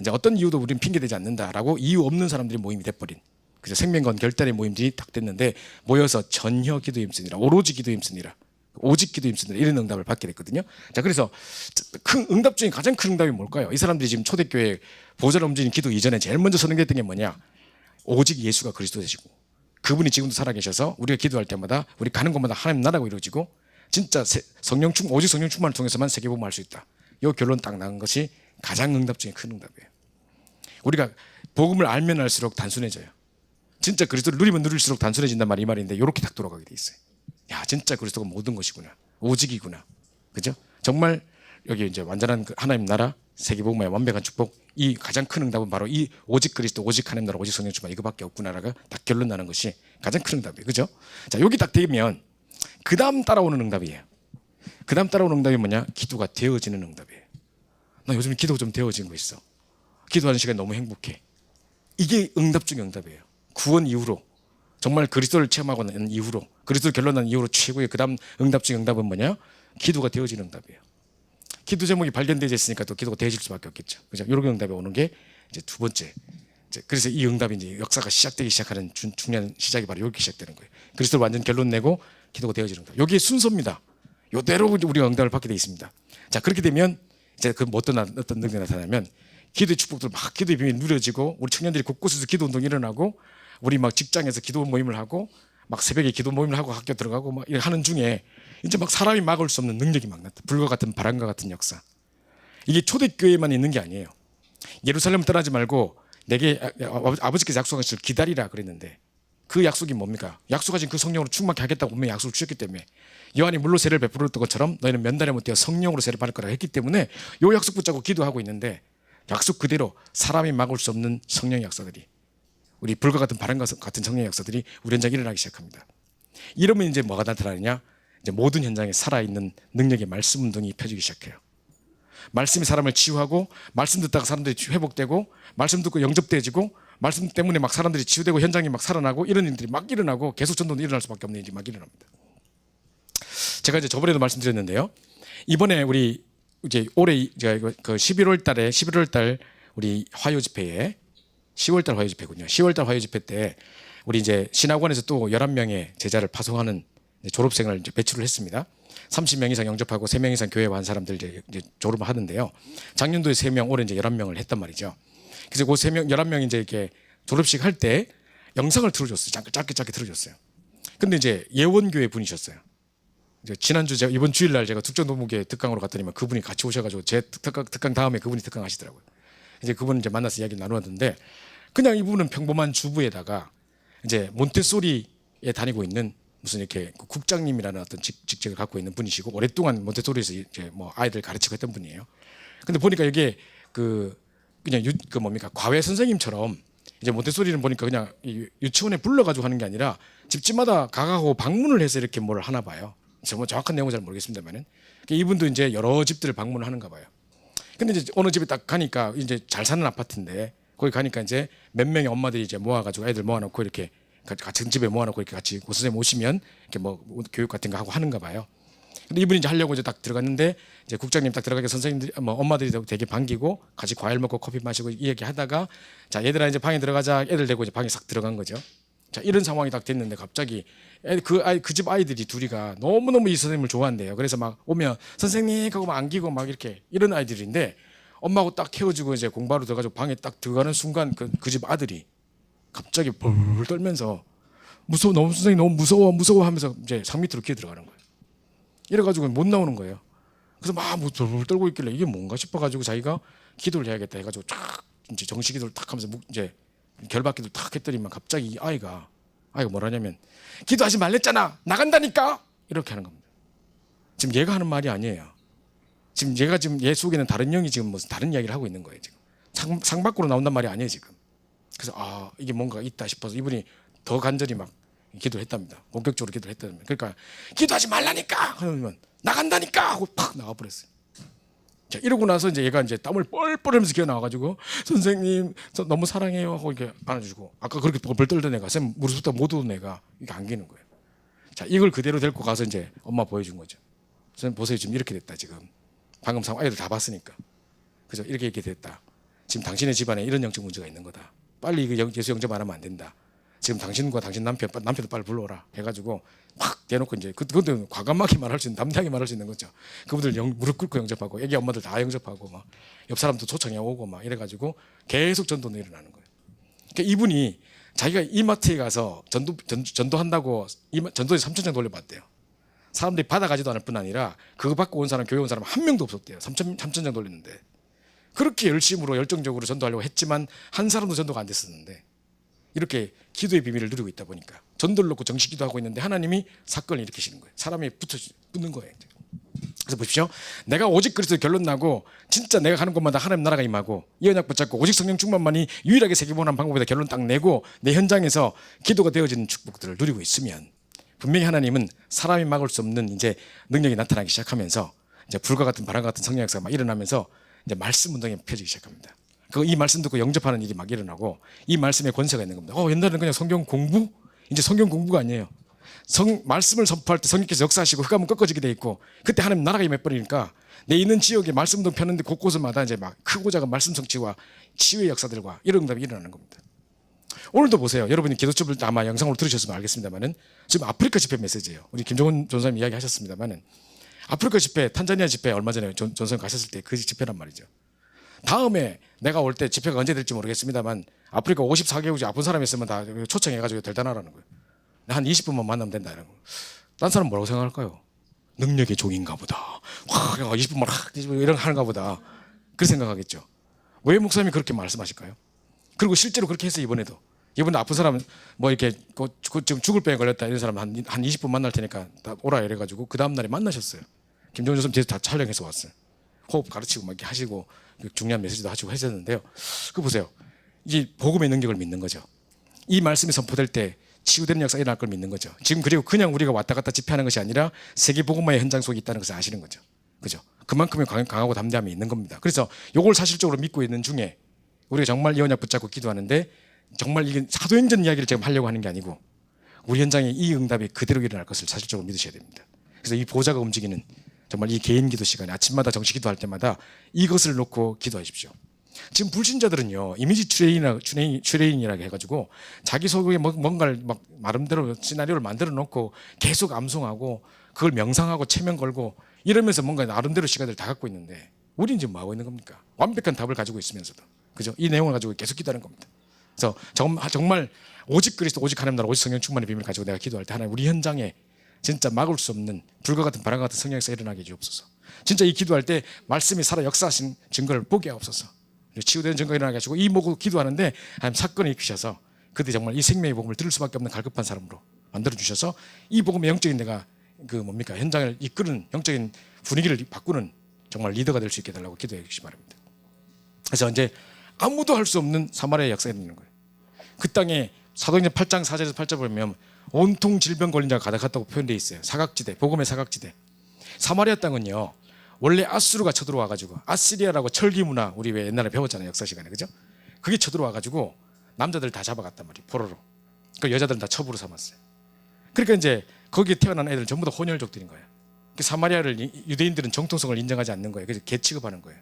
이제 어떤 이유도 우리는 핑계대지 않는다라고 이유 없는 사람들이 모임이 돼버린, 그래서 생명건 결단의 모임들이 딱 됐는데 모여서 전혀 기도에 힘쓰니라, 오로지 기도에 힘쓰니라, 오직 기도에 힘쓰니라, 이런 응답을 받게 됐거든요. 자, 그래서 큰 응답 중에 가장 큰 응답이 뭘까요? 이 사람들이 지금 초대교회 보좌를 움직이는 기도 이전에 제일 먼저 선언했던 게 뭐냐? 오직 예수가 그리스도 되시고 그분이 지금도 살아계셔서 우리가 기도할 때마다 우리 가는 곳마다 하나님 나라가 이루어지고 진짜 오직 성령 충만을 통해서만 세계복음을 할 수 있다. 이 결론 딱 나온 것이 가장 응답 중에 큰 응답이에요. 우리가 복음을 알면 알수록 단순해져요. 진짜 그리스도를 누리면 누릴수록 단순해진단 말이 이 말인데 이렇게 딱 돌아가게 돼 있어요. 야, 진짜 그리스도가 모든 것이구나, 오직이구나, 그죠? 정말 여기 이제 완전한 하나님 나라, 세계복음의 완벽한 축복, 이 가장 큰 응답은 바로 이 오직 그리스도, 오직 하나님 나라, 오직 성령 충만, 이거밖에 없구나라가 딱 결론 나는 것이 가장 큰 응답이에요, 그죠? 자, 여기 딱 되면 그 다음 따라오는 응답이에요. 그 다음 따라오는 응답이 뭐냐? 기도가 되어지는 응답이에요. 나 요즘 기도가 좀 되어진 거 있어. 기도하는 시간이 너무 행복해. 이게 응답 중의 응답이에요. 구원 이후로, 정말 그리스도를 체험하고 난 이후로, 그리스도를 결론난 이후로 최고의 그 다음 응답 중의 응답은 뭐냐? 기도가 되어지는 응답이에요. 기도 제목이 발견되어 있으니까 또 기도가 되어질 수밖에 없겠죠, 그죠? 이런 응답이 오는 게 이제 두 번째. 그래서 이 응답이 이제 역사가 시작되기 시작하는 중요한 시작이 바로 여기 시작되는 거예요. 그리스도를 완전 결론 내고 기도가 되어지는 응답. 여기에 순서입니다. 이대로 우리가 응답을 받게 되어 있습니다. 자, 그렇게 되면 이제 그 어떤 능력이 나타나면 기도의 축복들 막 기도의 비밀이 누려지고 우리 청년들이 곳곳에서 기도 운동이 일어나고 우리 막 직장에서 기도 모임을 하고 막 새벽에 기도 모임을 하고 학교 들어가고 막 하는 중에 이제 막 사람이 막을 수 없는 능력이 막 나타나. 불과 같은 바람과 같은 역사. 이게 초대교회만 있는 게 아니에요. 예루살렘을 떠나지 말고 내게 아버지께서 약속하신 기다리라 그랬는데 그 약속이 뭡니까? 약속하신 그 성령으로 충만케 하겠다고 분명히 약속을 주셨기 때문에 요한이 물로 세례를 베풀었던 것처럼 너희는 몇 달에 못 되어 성령으로 세례를 받을 거라 했기 때문에 요 약속 붙잡고 기도하고 있는데 약속 그대로 사람이 막을 수 없는 성령의 역사들이, 우리 불과 같은 바람과 같은 성령의 역사들이 우리 현장에 일어나기 시작합니다. 이러면 이제 뭐가 나타나느냐? 이제 모든 현장에 살아있는 능력의 말씀 운동이 펴지기 시작해요. 말씀이 사람을 치유하고, 말씀 듣다가 사람들이 회복되고, 말씀 듣고 영접되어지고, 말씀 때문에 막 사람들이 치유되고 현장이 막 살아나고, 이런 일들이 막 일어나고 계속 전도는 일어날 수밖에 없는 일이 막 일어납니다. 제가 이제 저번에도 말씀드렸는데요. 이번에 우리 이제 올해 그 11월 달 우리 화요 집회에 10월 달 화요 집회군요. 10월 달 화요 집회 때 우리 이제 신학원에서 또 11명의 제자를 파송하는 졸업생을 이제 배출을 했습니다. 30명 이상 영접하고 3명 이상 교회 와 사람들 이제 졸업을 하는데요. 작년도에 3명, 올해 이제 11명을 했단 말이죠. 그래서 그 3명, 11명이 이제 이렇게 졸업식 할 때 영상을 틀어줬어요. 짧게 틀어줬어요. 근데 이제 예원교회 분이셨어요. 이제 지난주 이번 주일날 제가 tuk전도무교회 특강으로 갔더니만 그분이 같이 오셔가지고 제 특강 다음에 그분이 특강하시더라고요. 이제 그분 이제 만나서 이야기 나누었는데 그냥 이분은 평범한 주부에다가 이제 몬테소리에 다니고 있는 무슨 이렇게 국장님이라는 어떤 직책을 갖고 있는 분이시고 오랫동안 몬테소리에서 이제 뭐 아이들 가르치고 했던 분이에요. 근데 보니까 이게 그냥 뭡니까 과외 선생님처럼 이제 몬테소리는 보니까 그냥 유치원에 불러가지고 하는 게 아니라 집집마다 가가고 방문을 해서 이렇게 뭘 하나 봐요. 뭐 정확한 내용은 잘 모르겠습니다만은 이분도 이제 여러 집들을 방문을 하는가 봐요. 근데 이제 어느 집에 딱 가니까 이제 잘 사는 아파트인데 거기 가니까 이제 몇 명의 엄마들이 이제 모아가지고 애들 모아놓고 이렇게 같은 집에 모아놓고 이렇게 같이 고 선생님 오시면 이렇게 뭐 교육 같은 거 하고 하는가 봐요. 근데 이분이 이제 하려고 이제 딱 들어갔는데 이제 국장님 딱 들어가게 선생님들 뭐 엄마들이 되게 반기고 같이 과일 먹고 커피 마시고 이 얘기 하다가 자 얘들아 이제 방에 들어가자 애들 데리고 이제 방에 싹 들어간 거죠. 자 이런 상황이 딱 됐는데 갑자기 그 집 아이들이 둘이가 너무너무 이 선생님을 좋아한대요. 그래서 막 오면 선생님 하고 막 안기고 막 이렇게 이런 아이들인데 엄마하고 딱 헤어지고 이제 공부하러 들어가지고 방에 딱 들어가는 순간 그 집 아들이 갑자기 벌벌 떨면서 무서워, 너무 선생님 너무 무서워 하면서 이제 상 밑으로 기어 들어가는 거예요. 이래가지고 못 나오는 거예요. 그래서 막 벌벌 떨고 있길래 이게 뭔가 싶어가지고 자기가 기도를 해야겠다 해가지고 쫙 이제 정식 기도를 탁 하면서 이제 결박기도를 탁 했더니만 갑자기 이 아이가 뭐라냐면 기도하지 말랬잖아 나간다니까 이렇게 하는 겁니다. 지금 얘가 하는 말이 아니에요. 지금 얘가 지금 얘 속에는 다른 영이 지금 무슨 다른 이야기를 하고 있는 거예요. 지금 상 밖으로 나온단 말이 아니에요 지금. 그래서 이게 뭔가 있다 싶어서 이분이 더 간절히 막 기도했답니다. 본격적으로 기도했답니다. 그러니까 기도하지 말라니까 그러면 나간다니까 하고 팍 나가버렸어요. 자, 이러고 나서 이제 얘가 이제 땀을 뻘뻘 흘리면서 기어 나와가지고 선생님 저 너무 사랑해요 하고 이렇게 안아주고 아까 그렇게 벌벌 떨던 애가 쌤 무릎부터 못 오던 애가 이게 안기는 거예요. 자, 이걸 그대로 데리고 가서 이제 엄마 보여준 거죠. 선생님 보세요 지금 이렇게 됐다 지금 방금 상황 아이들 다 봤으니까 그죠 이렇게 됐다. 지금 당신의 집안에 이런 영적 문제가 있는 거다. 빨리 이거 예수 영접 안 하면 안 된다. 지금 당신과 당신 남편도 빨리 불러오라 해가지고 막 대놓고 이제 그것도 과감하게 말할 수 있는 담대하게 말할 수 있는 거죠. 그분들 무릎 꿇고 영접하고 애기 엄마들 다 영접하고 막 옆 사람도 초청해 오고 막 이래가지고 계속 전도는 일어나는 거예요. 그러니까 이분이 자기가 이마트에 가서 전도한다고 전도에 3천 장 돌려봤대요. 사람들이 받아가지도 않을 뿐 아니라 그거 받고 온 사람 교회 온 사람 한 명도 없었대요. 3천 장 돌렸는데 그렇게 열심으로 열정적으로 전도하려고 했지만 한 사람도 전도가 안 됐었는데 이렇게 기도의 비밀을 누리고 있다 보니까 전도를 놓고 정식 기도하고 있는데 하나님이 사건을 일으키시는 거예요. 사람이 붙는 거예요. 그래서 보십시오. 내가 오직 그리스도 결론 나고 진짜 내가 가는 곳마다 하나님 나라가 임하고 이 언약 붙잡고 오직 성령 충만만이 유일하게 세계본한 방법이다 결론 딱 내고 내 현장에서 기도가 되어지는 축복들을 누리고 있으면 분명히 하나님은 사람이 막을 수 없는 이제 능력이 나타나기 시작하면서 이제 불과 같은 바람 같은 성령 역사가 막 일어나면서 이제 말씀 운동이 펴지기 시작합니다. 이 말씀 듣고 영접하는 일이 막 일어나고 이 말씀에 권세가 있는 겁니다. 옛날에는 그냥 성경 공부? 이제 성경 공부가 아니에요. 말씀을 선포할 때 성령께서 역사하시고 흑암은 꺾어지게 돼 있고 그때 하나님 나라가 임해버리니까 내 있는 지역에 말씀 운동 펴는데 곳곳마다 이제 막 크고 작은 말씀 성취와 치유의 역사들과 이런 응답이 일어나는 겁니다. 오늘도 보세요. 여러분이 기도첩을 아마 영상으로 들으셨으면 알겠습니다만은 지금 아프리카 집회 메시지예요. 우리 김종훈 전사님 이야기하셨습니다만은 아프리카 집회, 탄자니아 집회 얼마 전에 전사님 가셨을 때 그 집회란 말이죠. 다음에 내가 올 때 집회가 언제 될지 모르겠습니다만 아프리카 54개국지 아픈 사람이 있으면 다 초청해가지고 대단하라는 거예요. 한 20분만 만나면 된다 이런 거. 딴 사람 뭐라고 생각할까요? 능력의 종인가 보다. 와, 20분만 이런 거 하는가 보다. 그렇게 생각하겠죠. 왜 목사님이 그렇게 말씀하실까요? 그리고 실제로 그렇게 했어요. 이번에 아픈 사람 뭐 이렇게 지금 죽을 병에 걸렸다 이런 사람 한 20분 만날 테니까 다 오라 이래가지고 그 다음날에 만나셨어요. 김종준 선생님 뒤에서 다 촬영해서 왔어요. 호흡 가르치고 막 이렇게 하시고 중요한 메시지도 하시고 하셨는데요. 그거 보세요. 이게 복음의 능력을 믿는 거죠. 이 말씀이 선포될 때 치유되는 역사가 일어날 걸 믿는 거죠. 지금 그리고 그냥 우리가 왔다 갔다 집회하는 것이 아니라 세계 복음화의 현장 속에 있다는 것을 아시는 거죠. 그죠? 그만큼의 강하고 담대함이 있는 겁니다. 그래서 이걸 사실적으로 믿고 있는 중에 우리가 정말 이 언약 붙잡고 기도하는데 정말 이게 사도행전 이야기를 지금 하려고 하는 게 아니고 우리 현장에 이 응답이 그대로 일어날 것을 사실적으로 믿으셔야 됩니다. 그래서 이 보좌가 움직이는 정말 이 개인 기도 시간에 아침마다 정식 기도할 때마다 이것을 놓고 기도하십시오. 지금 불신자들은요 이미지 트레이닝이라고 해가지고 자기 속에 뭔가를 막 나름대로 시나리오를 만들어 놓고 계속 암송하고 그걸 명상하고 체면 걸고 이러면서 뭔가 나름대로 시간을 다 갖고 있는데 우리는 지금 뭐 하고 있는 겁니까? 완벽한 답을 가지고 있으면서도 그죠? 이 내용을 가지고 계속 기도하는 겁니다. 그래서 정말 오직 그리스도 오직 하나님 나라 오직 성령 충만의 비밀을 가지고 내가 기도할 때 하나님 우리 현장에 진짜 막을 수 없는 불과 같은 바람 같은 성령에서 일어나게 해주옵소서. 진짜 이 기도할 때 말씀이 살아 역사하신 증거를 보게 하옵소서. 치유되는 증거가 일어나게 하시고 이 목을 기도하는데 하나님 사건을 일으키셔서 그들이 정말 이 생명의 복음을 들을 수밖에 없는 갈급한 사람으로 만들어 주셔서 이 복음의 영적인 내가 현장을 이끄는 영적인 분위기를 바꾸는 정말 리더가 될 수 있게 해달라고 기도해 주시기 바랍니다. 그래서 이제 아무도 할 수 없는 사마리아의 역사가 있는 거예요. 그 땅에 사도행전 8장 4절에서 8절 보면 온통 질병 걸린 자가 가득하다고 표현되어 있어요. 사각지대, 복음의 사각지대. 사마리아 땅은요 원래 아수르가 쳐들어와가지고 아시리아라고 철기 문화 우리 왜 옛날에 배웠잖아요 역사 시간에 그죠? 그게 쳐들어와가지고 남자들 다 잡아갔단 말이에요 포로로. 그 여자들은 다 첩으로 삼았어요. 그러니까 이제 거기에 태어난 애들은 전부 다 혼혈족들인 거예요. 사마리아를 유대인들은 정통성을 인정하지 않는 거예요. 그래서 개 취급하는 거예요.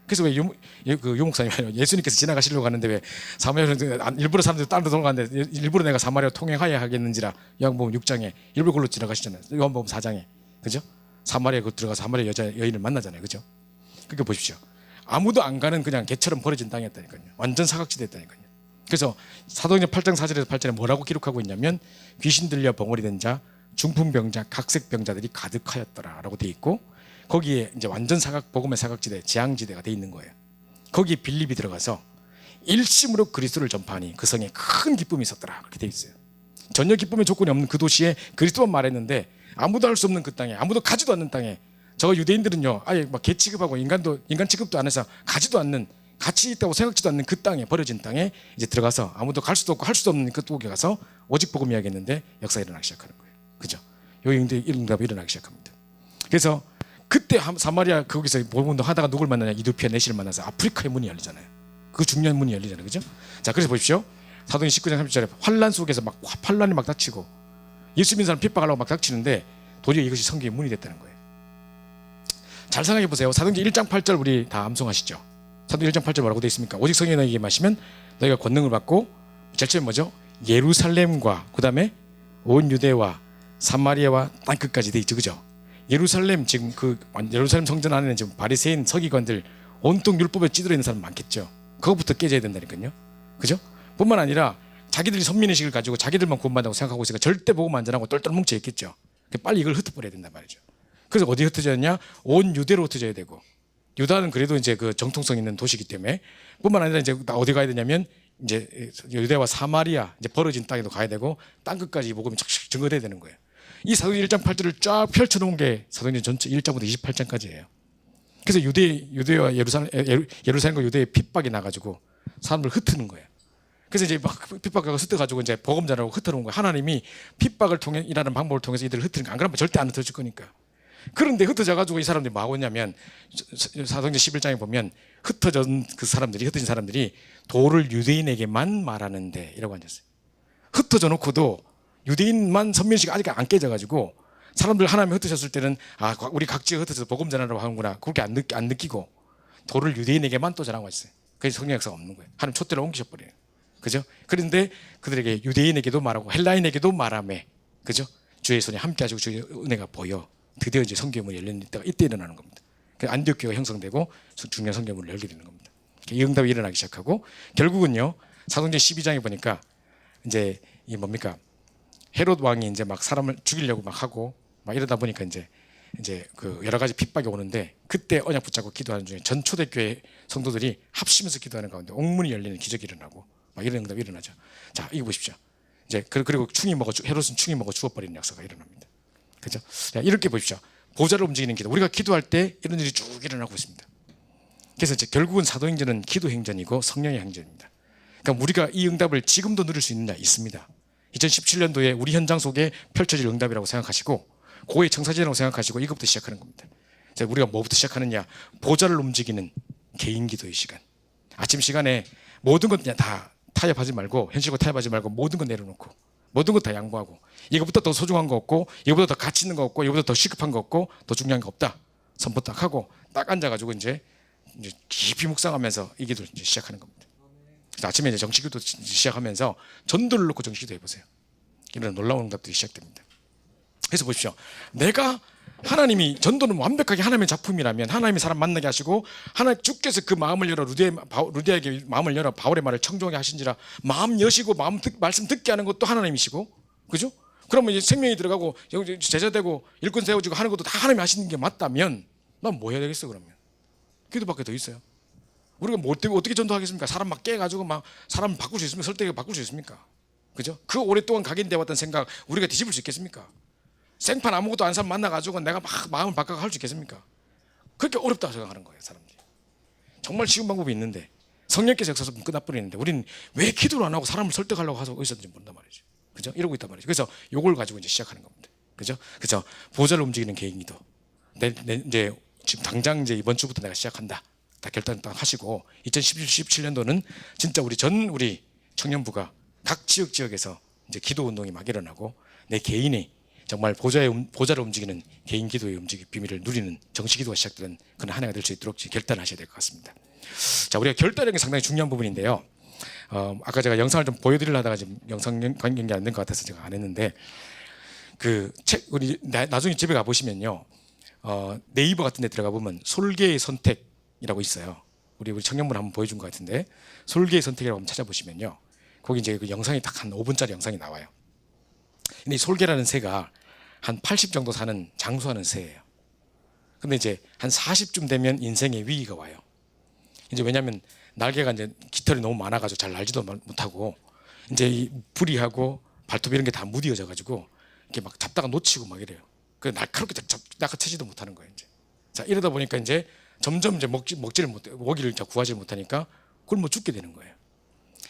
그래서 왜 요 목사님 예수님께서 지나가시려고 하는데 왜 사마리아는 일부러 사람들이 다른 데 돌아가는데 일부러 내가 사마리아 통행하여 하겠는지라 요한복음 6장에 일부러 그걸로 지나가시잖아요. 요한복음 4장에 그죠? 사마리아 들어가서 사마리아 여인을 만나잖아요. 그죠? 그러니까 보십시오. 아무도 안 가는 그냥 개처럼 버려진 땅이었다니까요. 완전 사각지대였다니까요. 그래서 사도행전 8장 4절에서 8절에 뭐라고 기록하고 있냐면 귀신 들려 벙어리 된 자, 중풍병자, 각색병자들이 가득하였더라라고 돼 있고 거기에 이제 완전 복음의 사각지대, 재앙지대가 돼 있는 거예요. 거기에 빌립이 들어가서 일심으로 그리스도를 전파하니 그 성에 큰 기쁨이 있었더라 그렇게 돼 있어요. 전혀 기쁨의 조건이 없는 그 도시에 그리스도만 말했는데 아무도 할 수 없는 그 땅에 아무도 가지도 않는 땅에 저 유대인들은요, 아예 막 개 취급하고 인간 취급도 안 해서 가지도 않는, 가치 있다고 생각지도 않는 그 땅에, 버려진 땅에 이제 들어가서 아무도 갈 수도 없고 할 수도 없는 그 쪽에 가서 오직 복음 이야기했는데 역사가 일어나기 시작하는 거예요. 그죠? 요 응답이 일어나기 시작합니다. 그래서 그때 사마리아 거기서 복음운동 하다가 누굴 만나냐? 이두피아 내시를 만나서 아프리카의 문이 열리잖아요. 그 중요한 문이 열리잖아요. 그죠? 자, 그래서 보십시오. 사도행 19장 30절에 환란 속에서 막 환란이 막 닥치고 예수 믿는 사람 핍박하려고 막 닥치는데 도리어 이것이 성경의 문이 됐다는 거예요. 잘 생각해 보세요. 사도행전 1장 8절 우리 다 암송하시죠? 사도행 1장 8절 뭐라고 되어 있습니까? 오직 성령이 너희에게 임하시면 너희가 권능을 받고, 제일 처음에 뭐죠? 예루살렘과 그 다음에 온 유대와 사마리아와 땅끝까지 돼 있죠. 그죠? 예루살렘, 지금 그 예루살렘 성전 안에는 지금 바리새인 서기관들 온통 율법에 찌들어 있는 사람 많겠죠. 그거부터 깨져야 된다니까요. 그죠? 뿐만 아니라 자기들이 선민의식을 가지고 자기들만 구원받는다고 생각하고 있으니까 절대 복음 안 전하고 똘똘 뭉쳐 있겠죠. 빨리 이걸 흩어버려야 된단 말이죠. 그래서 어디 흩어졌냐? 온 유대로 흩어져야 되고, 유다는 그래도 이제 그 정통성 있는 도시이기 때문에, 뿐만 아니라 이제 어디 가야 되냐면 이제 유대와 사마리아, 이제 벌어진 땅에도 가야 되고 땅끝까지 이 복음이 착착 증거돼야 되는 거예요. 이 사도행전 1장 8절을 쫙 펼쳐놓은 게 사도행전 전체 1장부터 28장까지예요. 그래서 유대와 예루살렘과 유대의 핍박이 나가지고 사람들 흩트는 거예요. 그래서 이제 막 핍박하고 흩어가지고 이제 복음 전하고 흩어놓은 거예요. 하나님이 핍박을 통해 일하는 방법을 통해서 이들을 흩트는 거. 안 그러면 절대 안 흩어질 거니까. 그런데 흩어져가지고 이 사람들이 뭐 하고 있냐면, 사도행전 11장에 보면 흩어진 사람들이 도를 유대인에게만 말하는데 이라고 앉았어요. 흩어져 놓고도 유대인만 선민식 아직 안 깨져가지고 사람들 하나님이 흩어졌을 때는 우리 각지에 흩어져서 복음 전하라고 하는구나, 그렇게 안 느끼고 도를 유대인에게만 또 전하고 있어요. 그래서 성령 역사가 없는 거예요. 하나님 촛대를 옮기셔버려요. 그죠? 그런데 그들에게 유대인에게도 말하고 헬라인에게도 말하매, 그죠? 주의 손이 함께 하시고 주의 은혜가 보여 드디어 이제 성경문이 열리는 때가 이때 일어나는 겁니다. 안디옥교가 형성되고 중요한 성경문을 열게 되는 겁니다. 이 응답이 일어나기 시작하고, 결국은요 사도행전 12장에 보니까 이제 이 뭡니까, 헤롯 왕이 이제 막 사람을 죽이려고 막 하고 막 이러다 보니까 이제 그 여러 가지 핍박이 오는데, 그때 언약 붙잡고 기도하는 중에 전 초대교회 성도들이 합심해서 기도하는 가운데 옥문이 열리는 기적이 일어나고 막 이런 응답이 일어나죠. 자, 이거 보십시오. 이제 그리고 헤롯은 충이 먹어 죽어버리는 역사가 일어납니다. 그죠? 자, 이렇게 보십시오. 보좌를 움직이는 기도. 우리가 기도할 때 이런 일이 쭉 일어나고 있습니다. 그래서 이제 결국은 사도행전은 기도 행전이고 성령의 행전입니다. 그러니까 우리가 이 응답을 지금도 누릴 수 있느냐? 있습니다. 2017년도에 우리 현장 속에 펼쳐질 응답이라고 생각하시고, 고의 청사진이라고 생각하시고 이것부터 시작하는 겁니다. 자, 우리가 뭐부터 시작하느냐? 보좌를 움직이는 개인 기도의 시간. 아침 시간에 모든 것 그냥 다 타협하지 말고, 현실과 타협하지 말고 모든 것 내려놓고 모든 것 다 양보하고, 이거보다 더 소중한 거 없고, 이거보다 더 가치 있는 거 없고, 이거보다 더 시급한 거 없고, 더 중요한 거 없다. 선포 딱 하고 딱 앉아가지고 이제 깊이 묵상하면서 이 기도를 이제 시작하는 겁니다. 그래서 아침에 이제 정치기도 시작하면서 전도를 놓고 정치기도 해보세요. 이런 놀라운 응답들이 시작됩니다. 그래서 보십시오. 내가 하나님이, 전도는 완벽하게 하나님의 작품이라면 하나님이 사람 만나게 하시고, 하나님 주께서 그 마음을 열어 루디아에게 마음을 열어 바울의 말을 청종하게 하신지라, 마음 여시고 말씀 듣게 하는 것도 하나님이시고, 그죠? 그러면 이제 생명이 들어가고 제자되고 일꾼 세워지고 하는 것도 다 하나님이 하시는 게 맞다면 난 뭐 해야 되겠어? 그러면 기도밖에 더 있어요? 우리가 뭐 어떻게 전도하겠습니까? 사람 막 깨가지고 막 사람 바꿀 수 있습니까? 설득해 바꿀 수 있습니까? 그죠? 그 오랫동안 각인되어 왔던 생각 우리가 뒤집을 수 있겠습니까? 생판 아무것도 안 사람 만나가지고 내가 막 마음을 바꿔 할 수 있겠습니까? 그렇게 어렵다고 생각하는 거예요, 사람들이. 정말 쉬운 방법이 있는데, 성령께서 역사서 끝나버리는데 우리는 왜 기도를 안 하고 사람을 설득하려고 해서 있었는지 모른단 말이죠. 그죠? 이러고 있단 말이죠. 그래서 요걸 가지고 이제 시작하는 겁니다. 그죠? 그래서 보좌를 움직이는 개인 기도. 이제 지금 당장 이제 이번 주부터 내가 시작한다. 다 결단 딱 하시고, 2017년도는 진짜 우리 청년부가 각 지역에서 이제 기도 운동이 막 일어나고, 내 개인이 정말 보좌를 움직이는 개인 기도의 비밀을 누리는 정치 기도가 시작되는 그런 한 해가 될 수 있도록 결단하셔야 될 것 같습니다. 자, 우리가 결단하는 게 상당히 중요한 부분인데요. 아까 제가 영상을 좀 보여드리려 하다가 지금 영상 연결이 안 된 것 같아서 제가 안 했는데, 그 책 우리 나중에 집에 가 보시면요, 네이버 같은 데 들어가 보면 솔개의 선택이라고 있어요. 우리 청년분 한번 보여준 것 같은데, 솔개의 선택이라고 한번 찾아보시면요, 거기 이제 그 영상이 딱 한 5분짜리 영상이 나와요. 근데 이 솔개라는 새가 한 80 정도 사는 장수하는 새예요. 근데 이제 한 40쯤 되면 인생의 위기가 와요. 이제 왜냐하면 날개가 이제 깃털이 너무 많아가지고 잘 날지도 못하고, 이제 이 부리하고 발톱 이런 게 다 무뎌져 가지고 이렇게 막 잡다가 놓치고 막 이래요. 그 날카롭게 낚아채지도 못하는 거예요. 이제 자, 이러다 보니까 이제 점점 이제 먹지를 못해, 먹이를 구하지 못하니까 굶어 죽게 되는 거예요.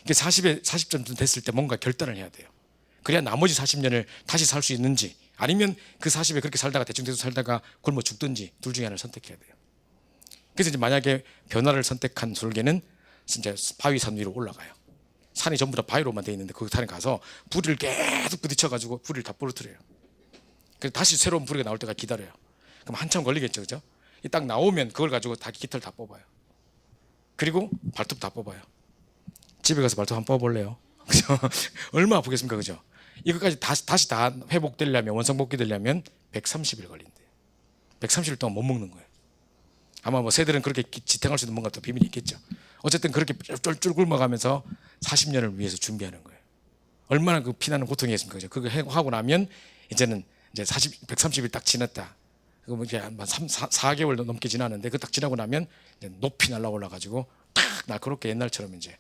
40점 됐을 때 뭔가 결단을 해야 돼요. 그래야 나머지 40년을 다시 살 수 있는지, 아니면 그 40에 그렇게 살다가 대충 살다가 굶어 죽든지 둘 중에 하나를 선택해야 돼요. 그래서 이제 만약에 변화를 선택한 솔개는 진짜 바위산 위로 올라가요. 산이 전부 다 바위로만 돼 있는데 그 산에 가서 부리를 계속 부딪혀가지고 부리를 다 부러뜨려요. 그래서 다시 새로운 부리가 나올 때까지 기다려요. 그럼 한참 걸리겠죠, 그죠? 딱 나오면 그걸 가지고 다 깃털 다 뽑아요. 그리고 발톱 다 뽑아요. 집에 가서 발톱 한번 뽑아볼래요? 그죠? 얼마나 아프겠습니까, 그죠? 이것까지 다시 다 회복되려면, 원상복귀 되려면 130일 걸린대요. 130일 동안 못 먹는 거예요. 아마 뭐 새들은 그렇게 지탱할 수 있는 뭔가 또 비밀이 있겠죠. 어쨌든 그렇게 쫄쫄 굶어가면서 40년을 위해서 준비하는 거예요. 얼마나 그 피나는 고통이겠습니까, 그죠? 그거 하고 나면 이제는 이제 130일 딱 지났다. 그거 뭐 이제 한 4개월 넘게 지났는데 그 딱 지나고 나면 이제 높이 날아올라 가지고 탁 날카롭게 옛날처럼 이제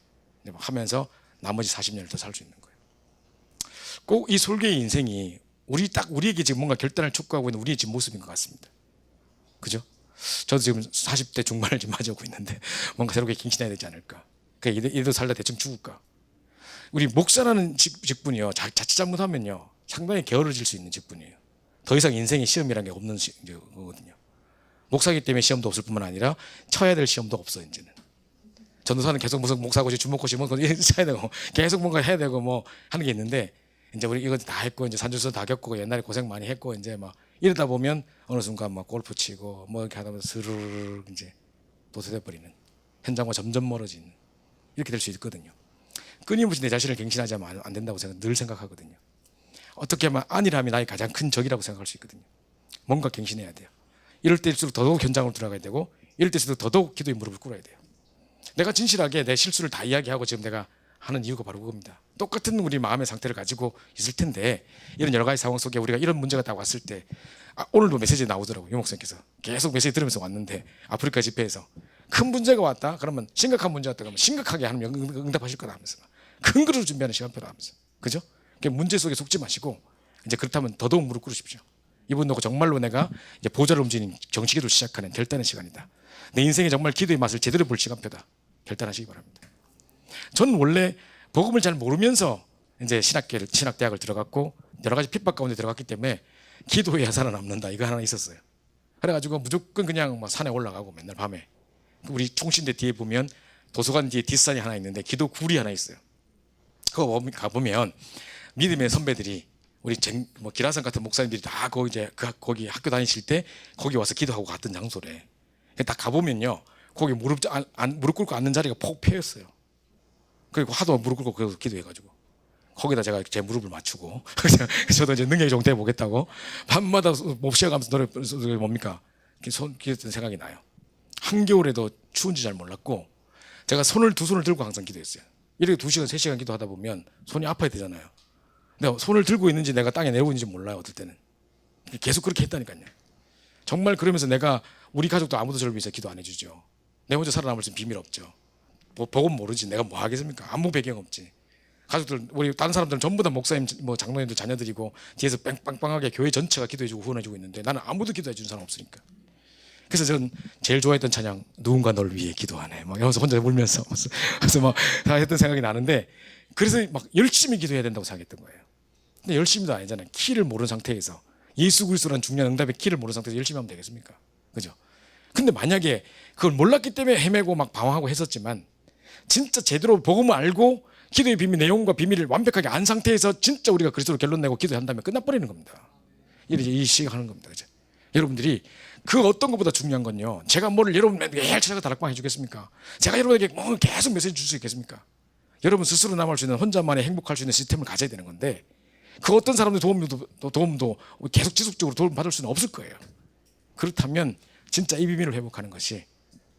하면서 나머지 40년을 더 살 수 있는 거예요. 꼭 이 솔개의 인생이 우리에게 지금 뭔가 결단을 촉구하고 있는 우리의 지금 모습인 것 같습니다. 그죠? 저도 지금 40대 중반을 지금 맞이하고 있는데 뭔가 새롭게 갱신해야 되지 않을까. 이래도 살다 대충 죽을까. 우리 목사라는 직분이요, 자칫 잘못하면요 상당히 게으러질 수 있는 직분이에요. 더 이상 인생의 시험이라는 게 없는 거거든요. 목사기 때문에 시험도 없을 뿐만 아니라 쳐야 될 시험도 없어. 이제는 전도사는 계속 무슨 목사고시 주목고시 뭐 쳐야 되고 계속 뭔가 해야 되고 뭐 하는 게 있는데, 이제 우리 이거 다 했고 이제 산전수 다 겪고 옛날에 고생 많이 했고 이제 막 이러다 보면 어느 순간 막 골프 치고 뭐 이렇게 하다 보면 스르르 이제 도태돼 버리는, 현장과 점점 멀어지는, 이렇게 될 수 있거든요. 끊임없이 내 자신을 갱신하지 않으면 안 된다고 늘 생각하거든요. 어떻게 하면 안일함이 나의 가장 큰 적이라고 생각할 수 있거든요. 뭔가 갱신해야 돼요. 이럴 때일수록 더더욱 현장으로 들어가야 되고, 이럴 때일수록 더더욱 기도의 무릎을 꿇어야 돼요. 내가 진실하게 내 실수를 다 이야기하고 지금 내가 하는 이유가 바로 그겁니다. 똑같은 우리 마음의 상태를 가지고 있을 텐데, 이런 여러 가지 상황 속에 우리가 이런 문제가 딱 왔을 때, 오늘도 메시지 나오더라고요. 유 목사님께서 계속 메시지 들으면서 왔는데, 아프리카 집회에서 큰 문제가 왔다 그러면, 심각한 문제 왔다 그러면 심각하게 하면 응답하실 거다 하면서 큰 그릇을 준비하는 시간표라 하면서, 그죠? 문제 속에 속지 마시고 이제 그렇다면 더더욱 무릎 꿇으십시오. 이분 놓고 정말로 내가 이제 보좌를 움직이는 정치기도를 시작하는 결단의 시간이다. 내 인생에 정말 기도의 맛을 제대로 볼 시간표다. 결단하시기 바랍니다. 저는 원래 복음을 잘 모르면서 이제 신학대학을 들어갔고 여러 가지 핍박 가운데 들어갔기 때문에 기도해야 살아남는다 이거 하나 있었어요. 그래가지고 무조건 그냥 막 산에 올라가고 맨날 밤에, 우리 총신대 뒤에 보면 도서관 뒤에 뒷산이 하나 있는데 기도 굴이 하나 있어요. 그거 가보면 믿음의 선배들이 우리 뭐 기라산 같은 목사님들이 다 거기 학교 다니실 때 거기 와서 기도하고 갔던 장소래. 딱 가보면요 거기 무릎 꿇고 앉는 자리가 폭 패였어요. 그리고 하도 무릎 꿇고 거기서 기도해가지고 거기다 제가 제 무릎을 맞추고 저도 이제 능력이 좀 돼 보겠다고 밤마다 못 쉬어가면서 노래 뭡니까 기도했던 생각이 나요. 한겨울에도 추운지 잘 몰랐고 제가 두 손을 들고 항상 기도했어요. 이렇게 2시간 3시간 기도하다 보면 손이 아파야 되잖아요. 근데 손을 들고 있는지 내가 땅에 내리고 있는지 몰라요. 어떨 때는 계속 그렇게 했다니까요. 정말 그러면서 내가 우리 가족도 아무도 저를 위해서 기도 안 해주죠. 내 혼자 살아남을 수 있는 비밀 없죠. 복음 모르지 내가 뭐 하겠습니까? 아무 배경 없지. 가족들 우리 다른 사람들은 전부 다 목사님 뭐 장로님들 자녀들이고 뒤에서 빵빵빵하게 교회 전체가 기도해주고 후원해주고 있는데 나는 아무도 기도해주는 사람 없으니까. 그래서 저는 제일 좋아했던 찬양 누군가 널 위해 기도하네 막 이러면서 혼자 울면서 그래서 막 다 했던 생각이 나는데, 그래서 막 열심히 기도해야 된다고 생각했던 거예요. 근데 열심히도 아니잖아요. 키를 모르는 상태에서 예수 그리스도라는 중요한 응답의 키를 모르는 상태에서 열심히 하면 되겠습니까? 그죠? 근데 만약에 그걸 몰랐기 때문에 헤매고 막 방황하고 했었지만 진짜 제대로 복음을 알고 기도의 비밀 내용과 비밀을 완벽하게 안 상태에서 진짜 우리가 그리스도로 결론 내고 기도한다면 끝나버리는 겁니다. 이렇게 이 시행하는 겁니다. 그죠? 여러분들이 그 어떤 것보다 중요한 건요, 제가 뭐를 여러분 매일 찾아가 다락방 해주겠습니까? 제가 여러분에게 뭐 계속 메시지 줄 수 있겠습니까? 여러분 스스로 남을 수 있는 혼자만의 행복할 수 있는 시스템을 가져야 되는 건데, 그 어떤 사람들 도움도 계속 지속적으로 도움 받을 수는 없을 거예요. 그렇다면 진짜 이 비밀을 회복하는 것이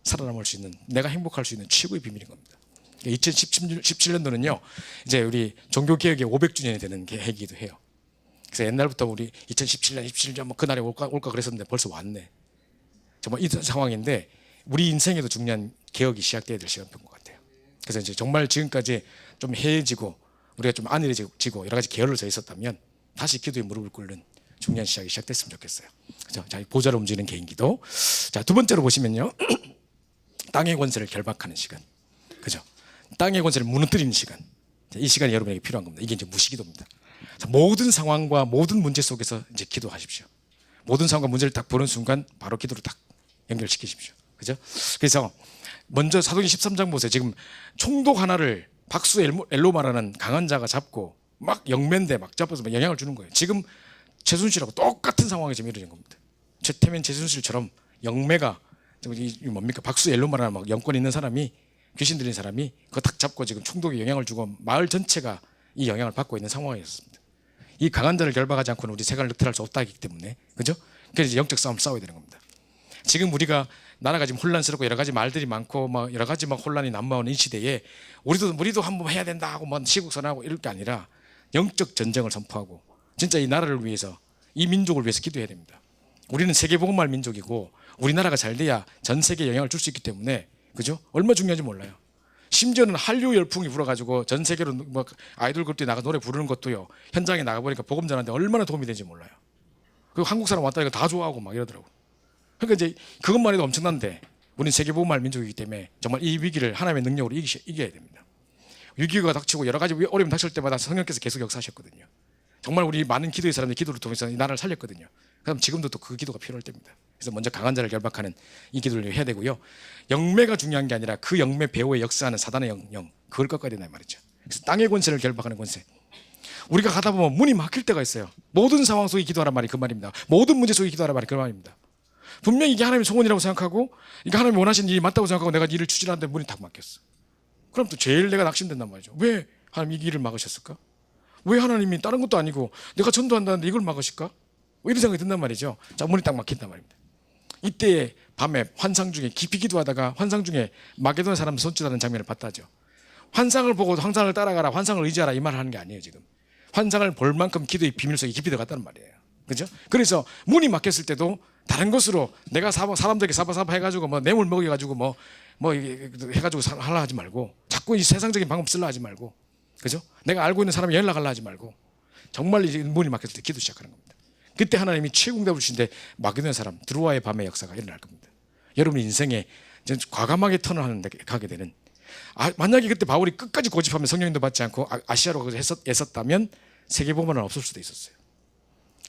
살아남을 수 있는, 내가 행복할 수 있는 최고의 비밀인 겁니다. 2017년도는요 이제 우리 종교개혁의 500주년이 되는 해이기도 해요. 그래서 옛날부터 우리 2017년 17년 뭐 그날에 올까 그랬었는데 벌써 왔네. 정말 이 상황인데 우리 인생에도 중요한 개혁이 시작돼야 될 시간표인 것 같아요. 그래서 이제 정말 지금까지 좀 해해지고 우리가 좀 안일해지고 여러 가지 게을러져 있었다면 다시 기도에 무릎을 꿇는 중요한 시작이 시작됐으면 좋겠어요. 그죠? 자, 보좌로 움직이는 개인기도. 자, 두 번째로 보시면요. 땅의 권세를 결박하는 시간. 그죠? 땅의 권세를 무너뜨리는 시간. 이 시간이 여러분에게 필요한 겁니다. 이게 이제 무시기도입니다. 자, 모든 상황과 모든 문제 속에서 이제 기도하십시오. 모든 상황과 문제를 딱 보는 순간 바로 기도로 딱 연결시키십시오. 그죠? 그래서 먼저 사도행 13장 보세요. 지금 총독 하나를 박수 엘로마라는 강한 자가 잡고 막 영면대 막 잡아서 막 영향을 주는 거예요. 지금 최순실하고 똑같은 상황이 지금 이루어진 겁니다. 최태민 최순실처럼 영매가 뭡니까? 박수 엘로마라는 막 영권 있는 사람이 귀신 들린 사람이 그거 딱 잡고 지금 총독에 영향을 주고 마을 전체가 이 영향을 받고 있는 상황이었습니다. 이 강한 자를 결박하지 않고는 우리 세간을 늑탈할 수 없다기 때문에, 그죠? 그래서 이제 영적 싸움을 싸워야 되는 겁니다. 지금 우리가 나라가 지금 혼란스럽고 여러 가지 말들이 많고 막 여러 가지 막 혼란이 난무하는 이 시대에 우리도 한번 해야 된다 하고 뭐 시국선하고 이럴 게 아니라 영적 전쟁을 선포하고 진짜 이 나라를 위해서 이 민족을 위해서 기도해야 됩니다. 우리는 세계복음화 민족이고 우리나라가 잘 돼야 전 세계에 영향을 줄 수 있기 때문에, 그죠? 얼마나 중요한지 몰라요. 심지어는 한류 열풍이 불어가지고 전 세계로 뭐 아이돌 그룹들이 나가 노래 부르는 것도요, 현장에 나가보니까 복음 전하는데 얼마나 도움이 되는지 몰라요. 그리고 한국 사람 왔다니까 다 좋아하고 막 이러더라고. 그러니까 이제 그것만 해도 엄청난데 우리는 세계복음화 민족이기 때문에 정말 이 위기를 하나님의 능력으로 이겨야 됩니다. 위기가 닥치고 여러 가지 어려움이 닥칠 때마다 성령께서 계속 역사하셨거든요. 정말 우리 많은 기도의 사람들이 기도를 통해서 이 나라를 살렸거든요. 그럼 지금도 또 그 기도가 필요할 때입니다. 그래서 먼저 강한 자를 결박하는 이 기도를 해야 되고요. 영매가 중요한 게 아니라 그 영매 배후에 역사하는 사단의 영, 그걸 꺾어야 된다 말이죠. 그래서 땅의 권세를 결박하는 권세. 우리가 가다 보면 문이 막힐 때가 있어요. 모든 상황 속에 기도하란 말이 그 말입니다. 모든 문제 속에 기도하란 말이 그 말입니다. 분명히 이게 하나님의 소원이라고 생각하고 이게 하나님이 원하시는 일이 맞다고 생각하고 내가 일을 추진하는데 문이 딱 막혔어. 그럼 또 제일 내가 낙심된단 말이죠. 왜 하나님 이 길을 막으셨을까? 왜 하나님이 다른 것도 아니고 내가 전도한다는데 이걸 막으실까? 뭐 이런 생각이 든단 말이죠. 자, 문이 딱 막힌단 말입니다. 이때 밤에 환상 중에 깊이 기도하다가 환상 중에 마게도냐 사람 손짓하는 장면을 봤다죠. 환상을 보고 환상을 따라가라, 환상을 의지하라 이 말을 하는 게 아니에요. 지금 환상을 볼 만큼 기도의 비밀 속에 깊이 들어갔다는 말이에요. 그죠? 그래서 문이 막혔을 때도 다른 것으로 내가 사람들에게 사바사바 해가지고 뭐 뇌물 먹여가지고 뭐 해가지고 하려 하지 말고 자꾸 이 세상적인 방법 쓰려 하지 말고, 그죠? 내가 알고 있는 사람이 연락하려 하지 말고 정말 이제 문이 막혔을 때 기도 시작하는 겁니다. 그때 하나님이 최고응답을 주신데 마게도냐 사람 드로아의 밤의 역사가 일어날 겁니다. 여러분 인생에 과감하게 턴을 하는 데 가게 되는, 만약에 그때 바울이 끝까지 고집하면 성령님도 받지 않고 아시아로 애썼다면 세계복음화는 없을 수도 있었어요.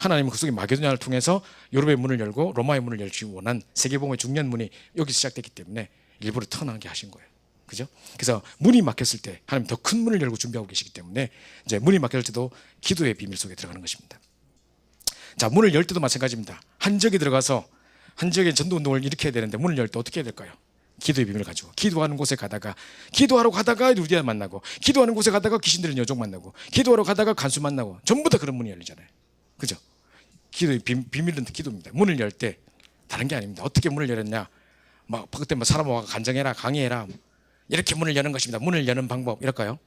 하나님은 그 속에 마게도냐를 통해서 유럽의 문을 열고 로마의 문을 열기 원한 세계복음의 중요한 문이 여기서 시작됐기 때문에 일부러 턴하게 하신 거예요. 그죠? 그래서 문이 막혔을 때 하나님 더 큰 문을 열고 준비하고 계시기 때문에 이제 문이 막혔을 때도 기도의 비밀 속에 들어가는 것입니다. 자, 문을 열 때도 마찬가지입니다. 한 지역에 들어가서 한 지역의 전도운동을 일으켜야 되는데 문을 열 때 어떻게 해야 될까요? 기도의 비밀을 가지고 기도하는 곳에 가다가, 기도하러 가다가 루디아 만나고, 기도하는 곳에 가다가 귀신 들린 여종 만나고, 기도하러 가다가 간수 만나고, 전부 다 그런 문이 열리잖아요. 그죠? 기도의 비밀은 기도입니다. 문을 열 때 다른 게 아닙니다. 어떻게 문을 열었냐? 막 그때 뭐 사람 와가 간증해라, 강의해라, 이렇게 문을 여는 것입니다. 문을 여는 방법 이럴까요?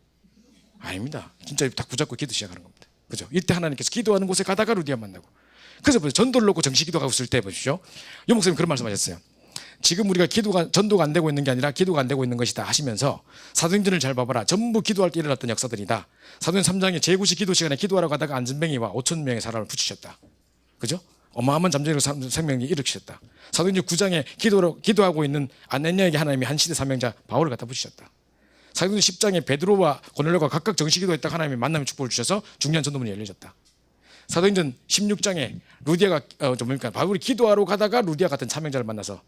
아닙니다. 진짜 딱 붙잡고 기도 시작하는 겁니다. 그죠? 이때 하나님께서 기도하는 곳에 가다가 루디아 만나고. 그래서 보세요. 전도를 놓고 정식 기도하고 있을 때 보십시오. 요 목사님 그런 말씀하셨어요. 지금 우리가 전도가 안 되고 있는 게 아니라 기도가 안 되고 있는 것이다 하시면서 사도행전을 잘 봐봐라. 전부 기도할 때 일어났던 역사들이다. 사도행전 3장에 제9시 기도 시간에 기도하러 가다가 안전뱅이와 5천 명의 사람을 붙이셨다. 그죠? 어마어마한 잠재력 생명이 일으키셨다. 사도행전 9장에 기도하고 있는 아네니아에게 하나님이 한 시대 사명자 바울을 갖다 붙이셨다. 사도행전 10장에 베드로와 고넬료가 각각 정식 기도했다가 하나님이 만남의 축복을 주셔서 중요한 전도문이 열려졌다. 사도행전 16장에 루디아가 바울이 기도하러 가다가 루디아 같은 사명자를 만나서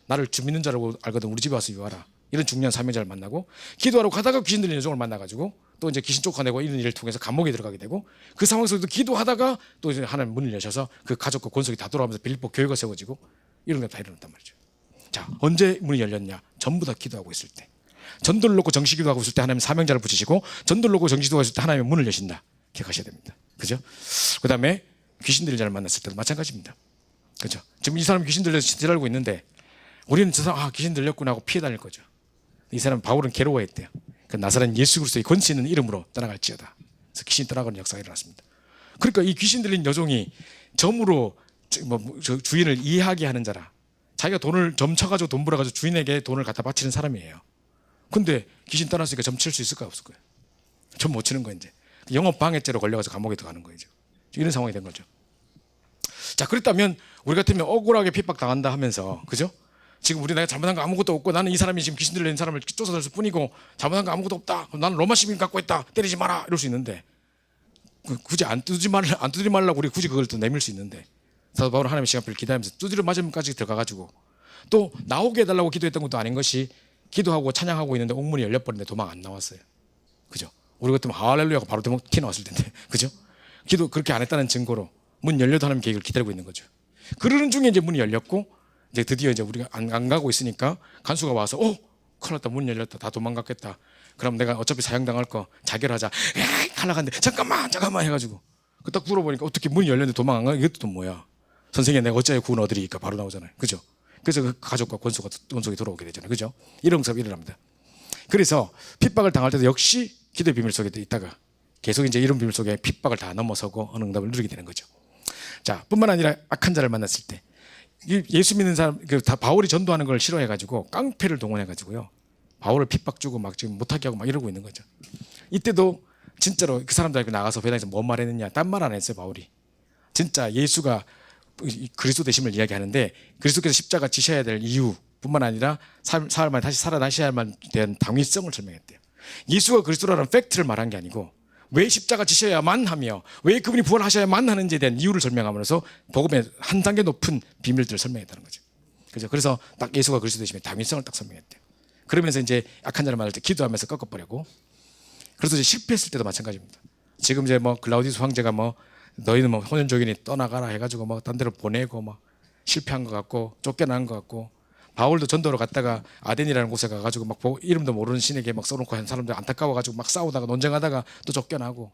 나를 주 믿는 자라고 알거든 우리 집에 와서 유하라, 이런 중요한 사명자를 만나고, 기도하러 가다가 귀신 들린 여종을 만나가지고 또 이제 귀신 쫓아내고 이런 일을 통해서 감옥에 들어가게 되고, 그 상황 속에서 기도하다가 또 이제 하나님 문을 여셔서 그 가족과 권속이 다 돌아오면서 빌립보 교회가 세워지고 이런 게 다 일어났단 말이죠. 자, 언제 문이 열렸냐? 전부 다 기도하고 있을 때. 전도를 놓고 정식 기도하고 있을 때 하나님 사명자를 붙이시고, 전도를 놓고 정식 기도하고 있을 때 하나님의 문을 여신다. 기억하셔야 됩니다. 그죠? 그 다음에 귀신 들린 자를 만났을 때도 마찬가지입니다. 그죠? 지금 이 사람이 귀신 들려서 지랄고 있는데 우리는 저 사람 귀신 들렸구나 하고 피해 다닐 거죠. 이 사람 바울은 괴로워했대요. 그 나사렛 예수 그리스도의 권세 있는 이름으로 떠나갈지어다. 그래서 귀신 떠나가는 역사가 일어났습니다. 그러니까 이 귀신 들린 여종이 점으로 주인을 이해하게 하는 자라. 자기가 돈을 점 쳐가지고 돈 벌어가지고 주인에게 돈을 갖다 바치는 사람이에요. 근데 귀신 떠났으니까 점 칠 수 있을까 없을 거예요. 점 못 치는 거예요. 이제 영업 방해죄로 걸려가지고 감옥에 들어가는 거예요. 이런 상황이 된 거죠. 자, 그렇다면 우리 같으면 억울하게 핍박당한다 하면서, 그죠? 지금 우리 내가 잘못한 거 아무것도 없고 나는 이 사람이 지금 귀신 들린 사람을 쫓아다닐 뿐이고 잘못한 거 아무것도 없다. 나는 로마 시민 갖고 있다. 때리지 마라. 이럴 수 있는데 굳이 안 두드리 말라고 우리 굳이 그걸 또 내밀 수 있는데 사도 바울은 하나님의 시간표를 기다리면서 두드려 맞음까지 들어가가지고 또 나오게 해달라고 기도했던 것도 아닌 것이 기도하고 찬양하고 있는데 옥문이 열려버렸는데 도망 안 나왔어요. 그죠? 우리 같으면 할렐루야가 바로 튀 나왔을 텐데, 그죠? 기도 그렇게 안 했다는 증거로 문 열려도 하나님 계획을 기다리고 있는 거죠. 그러는 중에 이제 문이 열렸고 이제 드디어 이제 우리가 안 가고 있으니까 간수가 와서 큰일 났다, 문 열렸다, 다 도망갔겠다. 그럼 내가 어차피 사형당할 거 자결하자. 에이, 탈락한데 잠깐만 해가지고 그 딱 물어보니까 어떻게 문이 열렸는데 도망 안 가? 이것도 또 뭐야? 선생님 내가 어찌하여 구원 얻으리까 바로 나오잖아요. 그죠? 그래서 그 가족과 권속이 돌아오게 되잖아요. 그죠? 이런 응답이 일어납니다. 그래서 핍박을 당할 때도 역시 기도의 비밀 속에 있다가 계속 이제 이런 비밀 속에 핍박을 다 넘어서고 어느 응답을 누리게 되는 거죠. 자, 뿐만 아니라 악한 자를 만났을 때 예수 믿는 사람, 다 바울이 전도하는 걸 싫어해가지고 깡패를 동원해가지고요. 바울을 핍박 주고 막 지금 못하게 하고 막 이러고 있는 거죠. 이때도 진짜로 그 사람들에게 나가서 회당에서 뭔 말했느냐, 딴 말 안 했어요. 바울이 진짜 예수가 그리스도 되심을 이야기하는데 그리스도께서 십자가 지셔야 될 이유뿐만 아니라 사흘 만에 다시 살아나셔야 할 만에 대한 당위성을 설명했대요. 예수가 그리스도라는 팩트를 말한 게 아니고 왜 십자가 지셔야만 하며 왜 그분이 부활하셔야만 하는지에 대한 이유를 설명하면서 복음의 한 단계 높은 비밀들을 설명했다는 거죠. 그죠? 그래서 딱 예수가 그리스도 되심의 당위성을 딱 설명했대요. 그러면서 이제 악한 자를 만날 때 기도하면서 꺾어버리고, 그래서 이제 실패했을 때도 마찬가지입니다. 지금 이제 뭐 글라우디우스 황제가 뭐 너희는 뭐 혼연족이니 떠나가라 해가지고 뭐 딴 데로 보내고 막 실패한 것 같고 쫓겨난 것 같고, 바울도 전도로 갔다가 아덴이라는 곳에 가가지고 막 이름도 모르는 신에게 막 써놓고 한 사람들 안타까워가지고 막 싸우다가 논쟁하다가 또 쫓겨나고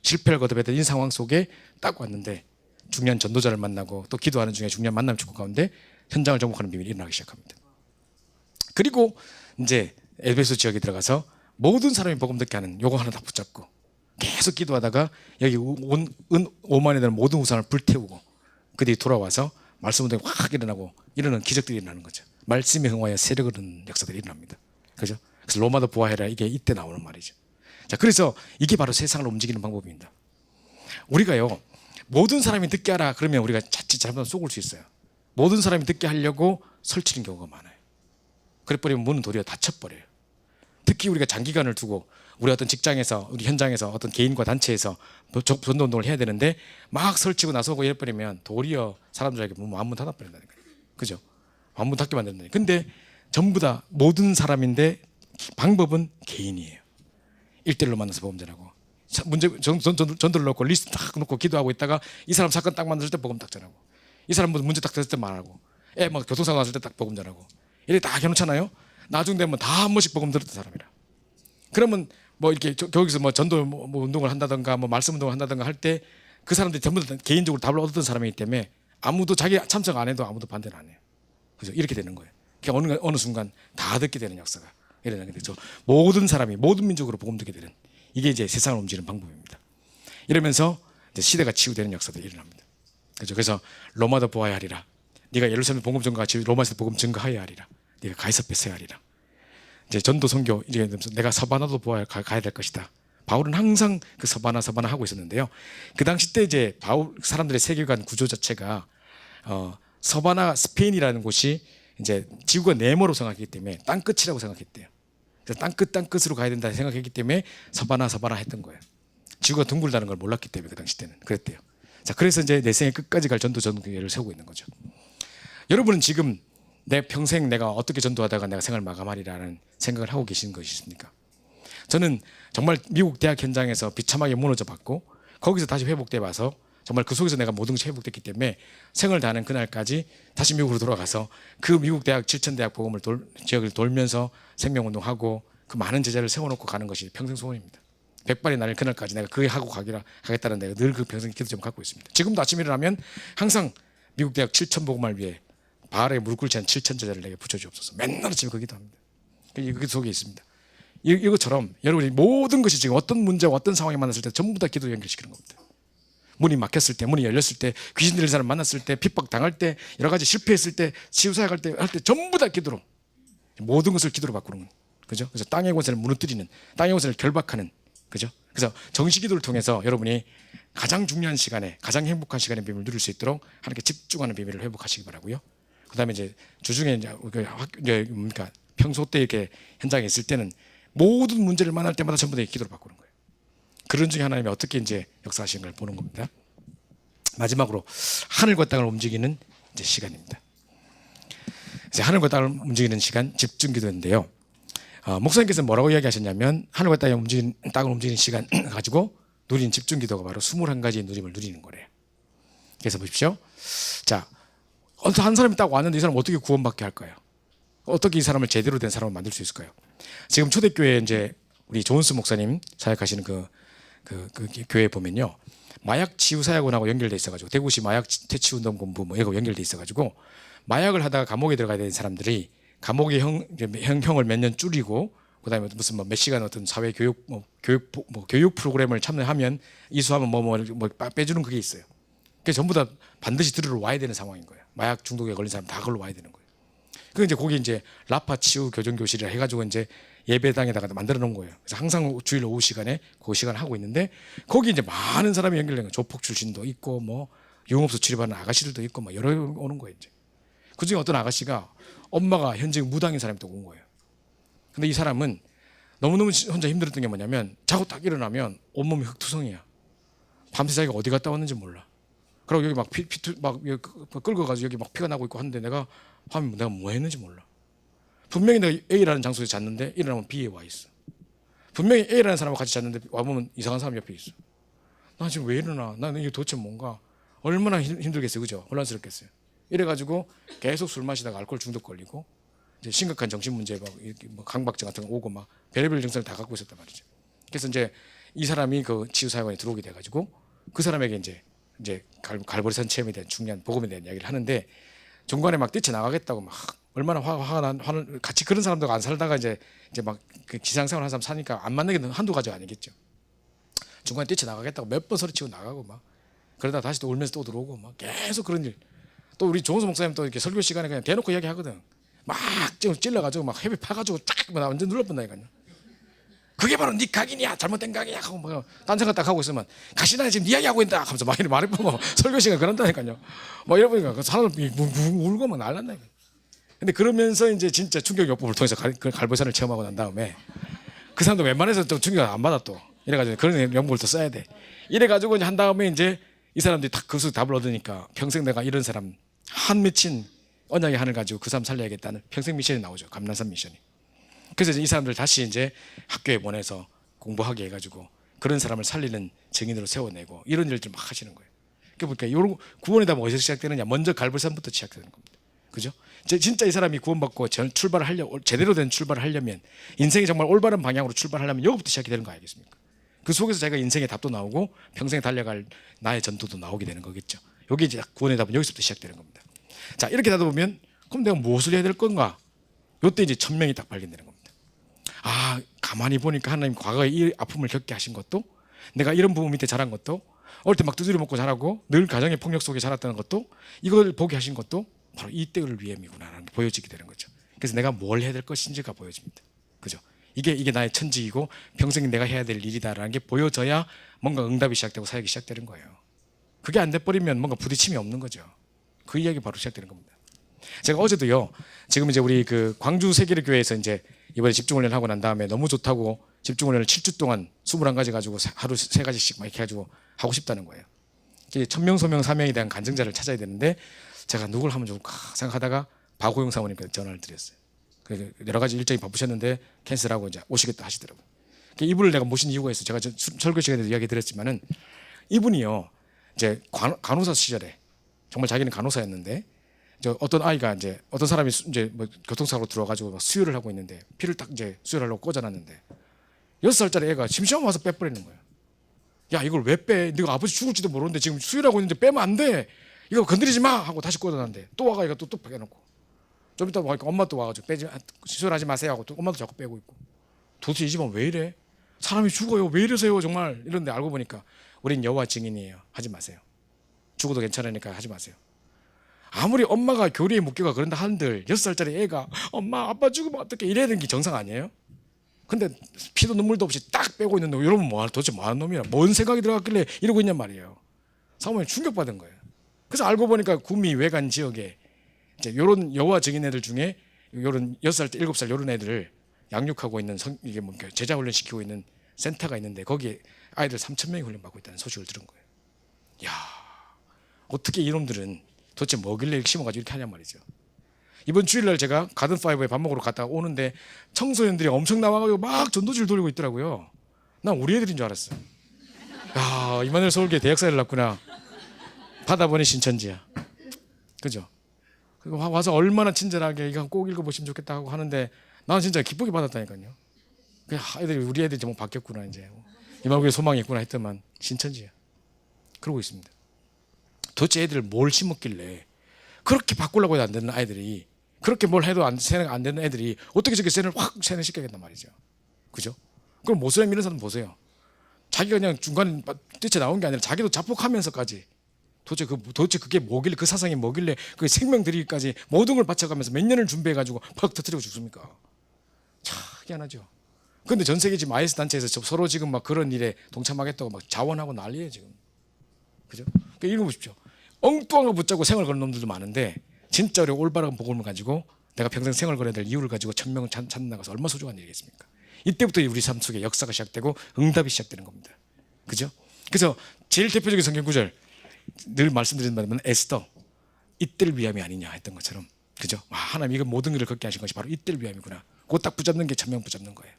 실패를 거듭했던 이 상황 속에 딱 왔는데 중요한 전도자를 만나고 또 기도하는 중에 중요한 만남 축구 가운데 현장을 정복하는 비밀이 일어나기 시작합니다. 그리고 이제 에베소 지역에 들어가서 모든 사람이 복음 듣게 하는 요거 하나 다 붙잡고 계속 기도하다가 여기 온 5만에 되는 모든 우상을 불태우고 그 뒤에 돌아와서 말씀 운동이 확 일어나고 이러는 기적들이 일어나는 거죠. 말씀이 흥하여 세력을 얻는 역사들이 일어납니다. 그죠? 그래서 로마도 보아해라, 이게 이때 나오는 말이죠. 자, 그래서 이게 바로 세상을 움직이는 방법입니다. 우리가요, 모든 사람이 듣게 하라 그러면 우리가 자칫 잘못하면 속을 수 있어요. 모든 사람이 듣게 하려고 설치는 경우가 많아요. 그래버리면 문은 도리어 닫혀버려요. 특히 우리가 장기간을 두고 우리 어떤 직장에서, 우리 현장에서 어떤 개인과 단체에서 전도 운동을 해야 되는데 막 설치고 나서고 이래버리면 도리어 사람들에게 마음문 닫아버린다니까요. 그죠? 마음문 닫게 만든다니까요. 근데 전부 다 모든 사람인데 방법은 개인이에요. 1대1로 만나서 복음 전하고 전도를 놓고 리스트 딱 놓고 기도하고 있다가 이 사람 사건 딱 만났을 때 복음 딱 전하고 이 사람 문제 딱 됐을 때 말하고 애 막 교통사고 났을 때 딱 복음 전하고 이렇게 다 해놓잖아요. 나중 되면 다 한 번씩 복음 들었던 사람이라. 그러면 뭐 이렇게 거기서 뭐 전도 뭐 운동을 한다든가 뭐 말씀 운동을 한다든가 할 때 그 사람들이 전부 다 개인적으로 답을 얻었던 사람이기 때문에 아무도 자기 참석 안 해도 아무도 반대를 안 해요. 그죠? 이렇게 되는 거예요. 그러니까 어느 순간 다 듣게 되는 역사가 일어나게 되죠. 모든 사람이 모든 민족으로 복음 듣게 되는, 이게 이제 세상을 움직이는 방법입니다. 이러면서 이제 시대가 치유되는 역사들이 일어납니다. 그죠? 그래서 로마도 보아야 하리라. 네가 예루살렘 복음 증거같이 로마에서 복음 증거하여야 하리라. 네가 가이사 뺏어야 하리라. 이제 전도 선교 이제 내가 서바나도 보아야 가야 될 것이다. 바울은 항상 그 서바나 하고 있었는데요. 그 당시 때 이제 바울 사람들의 세계관 구조 자체가 서바나 스페인이라는 곳이 이제 지구가 네모로 생각했기 때문에 땅 끝이라고 생각했대요. 그래서 땅 끝으로 가야 된다 생각했기 때문에 서바나 했던 거예요. 지구가 둥글다는 걸 몰랐기 때문에 그 당시 때는 그랬대요. 자, 그래서 이제 내 생에 끝까지 갈 전도 전교회를 세우고 있는 거죠. 여러분은 지금 내 평생 내가 어떻게 전도하다가 내가 생을 마감하리라는 생각을 하고 계신 것이 있습니까? 저는 정말 미국 대학 현장에서 비참하게 무너져 봤고 거기서 다시 회복돼 봐서 정말 그 속에서 내가 모든 것이 회복됐기 때문에 생을 다하는 그날까지 다시 미국으로 돌아가서 그 미국 대학 7,000대학 복음을 지역을 돌면서 생명운동하고 그 많은 제자를 세워놓고 가는 것이 평생 소원입니다. 백발이 나를 그날까지 내가 그게 하고 가겠다는 내가 늘 그 평생 기도 좀 갖고 있습니다. 지금도 아침에 일어나면 항상 미국 대학 7,000 복음을 위해 발에 무릎 꿇지 않은 7,000 제자를 내게 붙여주옵소서. 맨날 아침에 그 기도합니다. 그 속에 있습니다. 이것처럼 여러분이 모든 것이 지금 어떤 문제와 어떤 상황에 만났을 때 전부 다 기도 연결시키는 겁니다. 문이 막혔을 때, 문이 열렸을 때, 귀신 들린 사람 만났을 때, 핍박 당할 때, 여러 가지 실패했을 때, 치유사역 할 때 전부 다 기도로, 모든 것을 기도로 바꾸는 거예요. 그죠? 그래서 땅의 권세를 무너뜨리는, 땅의 권세를 결박하는, 그죠? 그래서 정식기도를 통해서 여러분이 가장 중요한 시간에 가장 행복한 시간의 비밀을 누릴 수 있도록 하나님께 집중하는 비밀을 회복하시기 바라고요. 그다음에 이제 주중에 이제 뭡니까 평소 때 이렇게 현장에 있을 때는 모든 문제를 만날 때마다 전부 다 기도를 바꾸는 거예요. 그런 중에 하나님이 어떻게 이제 역사하시는 걸 보는 겁니다. 마지막으로 하늘과 땅을 움직이는 이제 시간입니다. 이제 하늘과 땅을 움직이는 시간 집중기도인데요. 목사님께서 뭐라고 이야기하셨냐면 하늘과 땅을 움직이는 시간 가지고 누린 집중기도가 바로 21가지의 누림을 누리는 거래요. 그래서 보십시오. 자, 한 사람이 딱 왔는데 이 사람 어떻게 구원받게 할까요? 어떻게 이 사람을 제대로 된 사람을 만들 수 있을까요? 지금 초대교회 이제 우리 존스 목사님 사역하시는 그 교회 보면요, 마약 치유 사역원하고 연결돼 있어가지고 대구시 마약 퇴치 운동 본부 뭐 이거 연결돼 있어가지고 마약을 하다가 감옥에 들어가야 되는 사람들이 감옥의 형을 몇 년 줄이고 그다음에 무슨 몇 시간 어떤 사회 교육 프로그램을 참여하면 이수하면 뭐 빼주는 그게 있어요. 그게 전부 다 반드시 들으러 와야 되는 상황인 거예요. 마약 중독에 걸린 사람 다 걸로 와야 되는 거예요. 그 이제 거기 이제 라파 치유 교정 교실이라 해가지고 이제 예배당에다가 만들어 놓은 거예요. 그래서 항상 주일 오후 시간에 그 시간을 하고 있는데 거기 이제 많은 사람이 연결된 거예요. 조폭 출신도 있고 뭐 유흥업소 출입하는 아가씨들도 있고 뭐 여러 오는 거예요. 이제 그 중에 어떤 아가씨가 엄마가 현직 무당인 사람이 또 온 거예요. 근데 이 사람은 너무너무 혼자 힘들었던 게 뭐냐면 자고 딱 일어나면 온몸이 흙투성이야. 밤새 자기가 어디 갔다 왔는지 몰라. 그리고 여기 막 긁어가지고 여기 막 피가 나고 있고 하는데 내가 밤에 내가 뭐 했는지 몰라. 분명히 내가 A라는 장소에 잤는데 일어나면 B에 와 있어. 분명히 A라는 사람하고 같이 잤는데 와보면 이상한 사람 옆에 있어. 나 지금 왜 일어나? 나는 이게 도대체 뭔가 얼마나 힘들겠어요, 그죠? 혼란스럽겠어요. 이래가지고 계속 술 마시다가 알코올 중독 걸리고 이제 심각한 정신 문제 뭐 강박증 같은 거 오고 막 별의별 증상을 다 갖고 있었단 말이죠. 그래서 이제 이 사람이 그 치유사회관에 들어오게 돼가지고 그 사람에게 이제 갈보리산 체험에 대한 중요한 복음에 대한 이야기를 하는데 중간에 막 뛰쳐나가겠다고 막 얼마나 화가 난 화를 같이 그런 사람들과 안 살다가 이제 막 그 기상생활 하는 사람 사니까 안 맞는 게 한두 가지가 아니겠죠. 중간에 뛰쳐나가겠다고 몇 번 소리치고 나가고 막 그러다 다시 또 울면서 또 들어오고 막 계속 그런 일. 또 우리 조은수 목사님 또 이렇게 설교 시간에 그냥 대놓고 이야기하거든. 막 찔러가지고 막 헤비 파가지고 쫙 완전 눌러본다니까요. 그게 바로 네 각이냐 잘못된 각이냐 하고 뭐 딴 생각 딱 하고 있으면 가시나 지금 네 이야기 하고 있다 하면서 막 이렇게 말해보고 설교 시간 그런다니까요. 뭐 이러보니까 그 사람들 울고 막 날란다니까. 근데 그러면서 이제 진짜 충격요법을 통해서 갈보산을 체험하고 난 다음에 그 사람도 웬만해서 또 충격을 안 받아 또 이래가지고 그런 연구를 또 써야 돼. 이래가지고 이제 한 다음에 이제 이 사람들이 딱 그 답을 얻으니까 평생 내가 이런 사람 한 맺힌 언약의 한을 가지고 그 사람 살려야겠다는 평생 미션이 나오죠. 감난산 미션이. 그래서 이제 이 사람들 다시 이제 학교에 보내서 공부하게 해가지고 그런 사람을 살리는 증인으로 세워내고 이런 일들 막 하시는 거예요. 그러니까 이런 구원의 답은 어디서 시작되느냐? 먼저 갈보산부터 시작되는 겁니다. 그죠? 진짜 이 사람이 구원받고 제대로 된 출발을 하려면 인생이 정말 올바른 방향으로 출발하려면 여기부터 시작이 되는 거 아니겠습니까? 그 속에서 자기가 인생의 답도 나오고 평생 달려갈 나의 전도도 나오게 되는 거겠죠. 여기 이제 구원의 답은 여기서부터 시작되는 겁니다. 자, 이렇게 하다 보면 그럼 내가 무엇을 해야 될 건가? 이때 이제 천명이 딱 발견되는 겁니다. 아, 가만히 보니까 하나님 과거에 이 아픔을 겪게 하신 것도 내가 이런 부분 밑에 자란 것도 어릴 때 막 두드려 먹고 자라고 늘 가정의 폭력 속에 자랐다는 것도 이걸 보게 하신 것도 바로 이 때를 위함이구나라는 게 보여지게 되는 거죠. 그래서 내가 뭘 해야 될 것인지가 보여집니다. 그죠? 이게 나의 천직이고 평생 내가 해야 될 일이다라는 게 보여져야 뭔가 응답이 시작되고 사역이 시작되는 거예요. 그게 안 돼버리면 뭔가 부딪힘이 없는 거죠. 그 이야기 바로 시작되는 겁니다. 제가 어제도요, 지금 이제 우리 그 광주 세계교회에서 이제 이번에 집중훈련 하고 난 다음에 너무 좋다고 집중훈련을 7주 동안 21가지 가지고 하루 3가지씩 막 이렇게 해가지고 하고 싶다는 거예요. 천명, 소명, 사명에 대한 간증자를 찾아야 되는데 제가 누굴 하면 좋을까 생각하다가 박호영 사모님께 전화를 드렸어요. 여러 가지 일정이 바쁘셨는데 캔슬하고 이제 오시겠다 하시더라고요. 이분을 내가 모신 이유가 있어요. 제가 설교 시간에도 이야기 드렸지만은 이분이요, 이제 간호사 시절에 정말 자기는 간호사였는데 어떤 아이가 이제 어떤 사람이 이제 뭐 교통사고로 들어가지고 수혈을 하고 있는데 피를 딱 이제 수혈하려고 꽂아놨는데 6살짜리 애가 심시험 와서 빼버리는 거예요. 야, 이걸 왜 빼? 네가 아버지 죽을지도 모르는데 지금 수혈하고 있는데 빼면 안 돼. 이거 건드리지 마 하고 다시 꽂아놨는데 또 와가 얘가 또 빼놓고 좀 이따 와니까 엄마 또 와가지고 수혈하지 마세요 하고 또 엄마도 자꾸 빼고 있고 도대체 이 집안 왜 이래? 사람이 죽어요. 왜 이러세요 정말. 이런데 알고 보니까 우린 여호와 증인이에요. 하지 마세요. 죽어도 괜찮으니까 하지 마세요. 아무리 엄마가 교리에 묶여가 그런다 한들 6살짜리 애가 엄마 아빠 죽으면 어떡해 이래야 되는 게 정상 아니에요? 근데 피도 눈물도 없이 딱 빼고 있는데 여러분 도대체 뭐 하는 놈이야? 뭔 생각이 들어갔길래 이러고 있냔 말이에요. 사모님 충격받은 거예요. 그래서 알고 보니까 구미 외관 지역에 이제 요런 여와 적인 애들 중에 요런 6살, 7살 요런 애들을 양육하고 있는 이게 뭐 제자 훈련 시키고 있는 센터가 있는데 거기에 아이들 3,000명이 훈련받고 있다는 소식을 들은 거예요. 야, 어떻게 이놈들은 도대체 뭐길래 이렇게 심어가지고 이렇게 하냔 말이죠. 이번 주일날 제가 가든파이브에 밥 먹으러 갔다가 오는데 청소년들이 엄청 나와가지고 막 전도지를 돌리고 있더라고요. 난 우리 애들인 줄 알았어요. 야, 이만일 서울대 대학사를 났구나. 받아보니 신천지야. 그죠? 와서 얼마나 친절하게 이거 꼭 읽어보시면 좋겠다 하고 하는데 나는 진짜 기쁘게 받았다니까요. 우리 애들이 좀 바뀌었구나 이제. 이 말고에 소망이 있구나 했더만 신천지야. 그러고 있습니다. 도대체 애들을 뭘 심었길래 그렇게 바꾸려고 해도 안 되는 아이들이 그렇게 뭘 해도 세뇌가 안 되는 애들이 어떻게 저렇게 세뇌를 확 세뇌시켜야겠단 말이죠. 그죠? 그럼 모슬렘 이런 사람 보세요. 자기가 그냥 중간에 뛰쳐나온 게 아니라 자기도 자폭하면서까지 도대체 그게 뭐길래 그 사상이 뭐길래 그 생명 들이기까지 모든 걸 바쳐가면서 몇 년을 준비해가지고 팍 터뜨리고 죽습니까? 참 희한하죠. 그런데 전 세계 지금 IS 단체에서 서로 지금 막 그런 일에 동참하겠다고 막 자원하고 난리예요 지금. 그죠? 그러니까 읽어보십시오. 엉뚱한 거 붙잡고 생활 거는 놈들도 많은데 진짜 우리 올바른 복음을 가지고 내가 평생 생활 걸어야 될 이유를 가지고 1,000명을 찾는 나가서 얼마나 소중한 일이겠습니까? 이때부터 우리 삶 속에 역사가 시작되고 응답이 시작되는 겁니다. 그죠? 그래서 제일 대표적인 성경 구절 늘 말씀드리는 바는 에스더 이때를 위함이 아니냐 했던 것처럼 그죠? 하나님 이거 모든 일을 걷게 하신 것이 바로 이때를 위함이구나. 그거 딱 붙잡는 게 1,000명 붙잡는 거예요.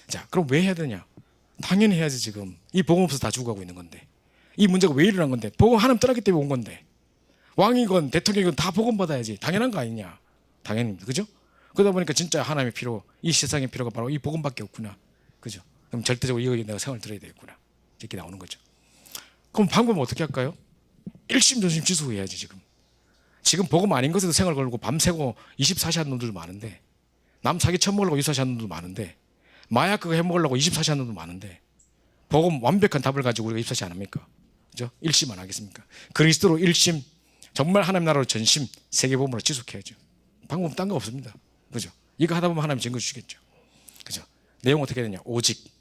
자, 그럼 왜 해야 되냐? 당연히 해야지. 지금 이 복음 없어서 다 죽어가고 있는 건데 이 문제가 왜 일어난 건데 복음 하나님 떠났기 때문에 온 건데 왕이건 대통령이건 다 복음 받아야지. 당연한 거 아니냐? 당연입니다. 그죠? 그러다 보니까 진짜 하나님의 필요, 이 세상의 필요가 바로 이 복음밖에 없구나. 그죠? 그럼 절대적으로 이거 내가 생활을 들어야 되겠구나. 이렇게 나오는 거죠. 그럼 방법은 어떻게 할까요? 일심전심 지수해야지. 지금 복음 아닌 것에도 생활 걸고 밤새고 24시 하는 놈들도 많은데 남 사기 처먹으려고 24시 하는 놈들도 많은데 마약 그거 해먹으려고 24시 하는 놈도 많은데 복음 완벽한 답을 가지고 우리가 24시 안 합니까? 그죠? 일심 안 하겠습니까? 그리스도로 일심, 정말 하나님 나라로 전심, 세계복음으로 지속해야죠. 방법은 딴 거 없습니다. 그죠? 이거 하다 보면 하나님 증거 주시겠죠. 그죠? 내용 어떻게 되냐? 오직,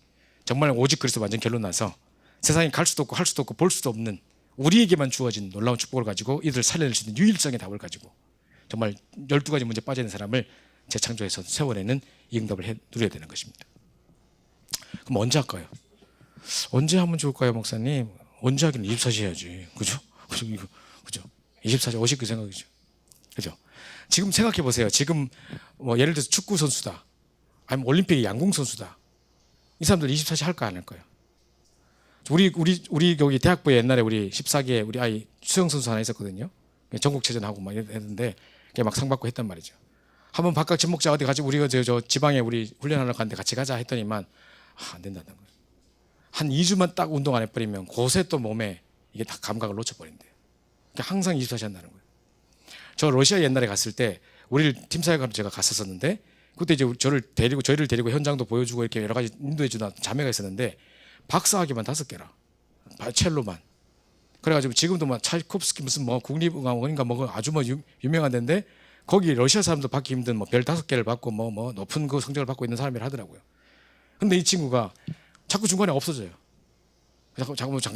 정말 오직 그리스도 완전 결론 나서 세상에 갈 수도 없고 할 수도 없고 볼 수도 없는 우리에게만 주어진 놀라운 축복을 가지고 이들을 살려낼 수 있는 유일성의 답을 가지고 정말 12가지 문제 빠져있는 사람을 재창조해서 세워내는 이 응답을 누려야 되는 것입니다. 그럼 언제 할까요? 언제 하면 좋을까요, 목사님? 언제 하기는 24시 해야지. 그죠? 그죠? 24시 오실 그 생각이죠. 그죠? 지금 생각해 보세요. 지금 뭐 예를 들어서 축구 선수다. 아니면 올림픽 양궁 선수다. 이 사람들 24시 할까 안 할까요? 우리 여기 대학부에 옛날에 우리 14기 우리 아이 수영 선수 하나 있었거든요. 전국체전하고 막 했는데 막 상 받고 했단 말이죠. 한번 바깥 집 먹자 어디 같이 우리가 저 지방에 우리 훈련하러 갔는데 같이 가자 했더니만 안 된다는 거예요. 한 2주만 딱 운동 안 해버리면 곳에 또 몸에 이게 다 감각을 놓쳐버린대요. 그러니까 항상 24시 한다는 거예요. 저 러시아 옛날에 갔을 때 우리 팀사역으로 제가 갔었는데 그때 이제 저희를 데리고 현장도 보여주고 이렇게 여러 가지 인도해 주던 자매가 있었는데 박사학위만 5개라. 첼로만. 그래가지고 지금도 막 차이콥스키 무슨 뭐 국립음악원인가 뭐 아주 뭐 유명한 데인데 거기 러시아 사람도 받기 힘든 뭐 별 5개를 받고 뭐 높은 그 성적을 받고 있는 사람이라 하더라고요. 근데 이 친구가 자꾸 중간에 없어져요.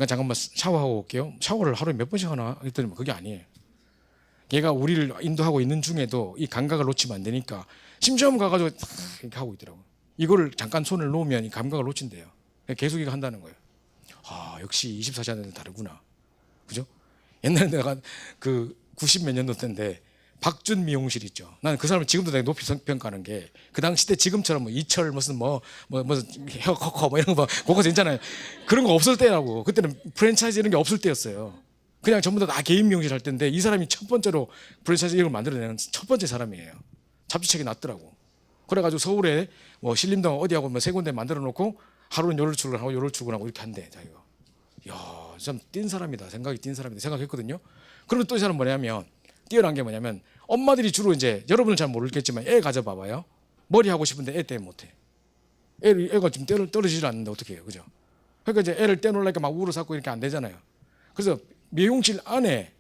잠깐만 샤워하고 올게요. 샤워를 하루에 몇 번씩 하나 했더니 그게 아니에요. 얘가 우리를 인도하고 있는 중에도 이 감각을 놓치면 안 되니까 심지어 가가지고 이렇게 하고 있더라고요. 이거를 잠깐 손을 놓으면 이 감각을 놓친대요. 계속 이거 한다는 거예요. 아, 역시 24시 하는 데는 다르구나. 그죠? 옛날에 내가 그 90 몇 년도 때인데 박준 미용실 있죠. 나는 그 사람을 지금도 내가 높이 평가하는 게 그 당시 때 지금처럼 뭐 이철 무슨 헤어 커커 뭐 이런 거 그거 있잖아요. 그런 거 없을 때라고. 그때는 프랜차이즈 이런 게 없을 때였어요. 그냥 전부 다 개인 미용실 할 때인데 이 사람이 첫 번째로 프랜차이즈 이런 걸 만들어내는 첫 번째 사람이에요. 잡지책이 났더라고. 그래가지고 서울에 뭐 신림동 어디하고 뭐 세 군데 만들어 놓고 하루는 요를 출근하고 요를 출근하고 이렇게 한대 자기가. 야, 참 뛴 사람이다. 생각이 뛴 사람이다 생각했거든요. 그러면 또 이 사람 뭐냐면 뛰어난 게 뭐냐면 엄마들이 주로 이제 여러분은 잘 모르겠지만 애 가져봐봐요. 머리 하고 싶은데 애 때문에 못해. 애가 지금 떨어지질 않는데 어떻게 해요, 그죠? 그러니까 이제 애를 떼놓으려니까 막 울어서 이렇게 안 되잖아요. 그래서 미용실 안에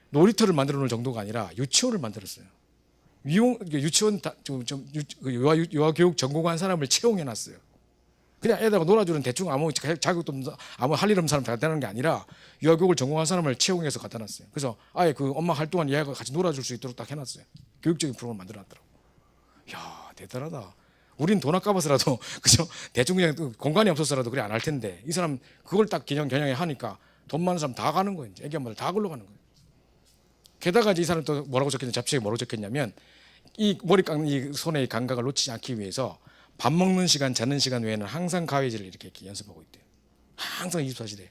놀이터를 만들어 놓을 정도가 아니라 유치원을 만들었어요. 유치원 유아 교육 전공한 사람을 채용해 놨어요. 그냥 애들하고 놀아주는 대충 아무 자격도 없는 아무 할 일 없는 사람 갖다 놓은 게 아니라 유아 교육을 전공한 사람을 채용해서 갖다 놨어요. 그래서 아예 그 엄마 할 동안 얘가 같이 놀아줄 수 있도록 딱 해놨어요. 교육적인 프로그램을 만들어 놨더라고. 야, 대단하다. 우린 돈 아까워서라도 그죠? 대충 그냥 공간이 없어서라도 그래 안 할 텐데 이 사람 그걸 딱 겨냥해 하니까 돈 많은 사람 다 가는 거예요. 이제 애기 엄마들 다 걸러 가는 거예요. 게다가 이제 이 사람 또 뭐라고 적혔냐, 잡지에 뭐라고 적혔냐면 이 머리 깎는 이 손의 감각을 놓치지 않기 위해서 밥 먹는 시간, 자는 시간 외에는 항상 가위질을 이렇게 연습하고 있대요. 항상 24시대.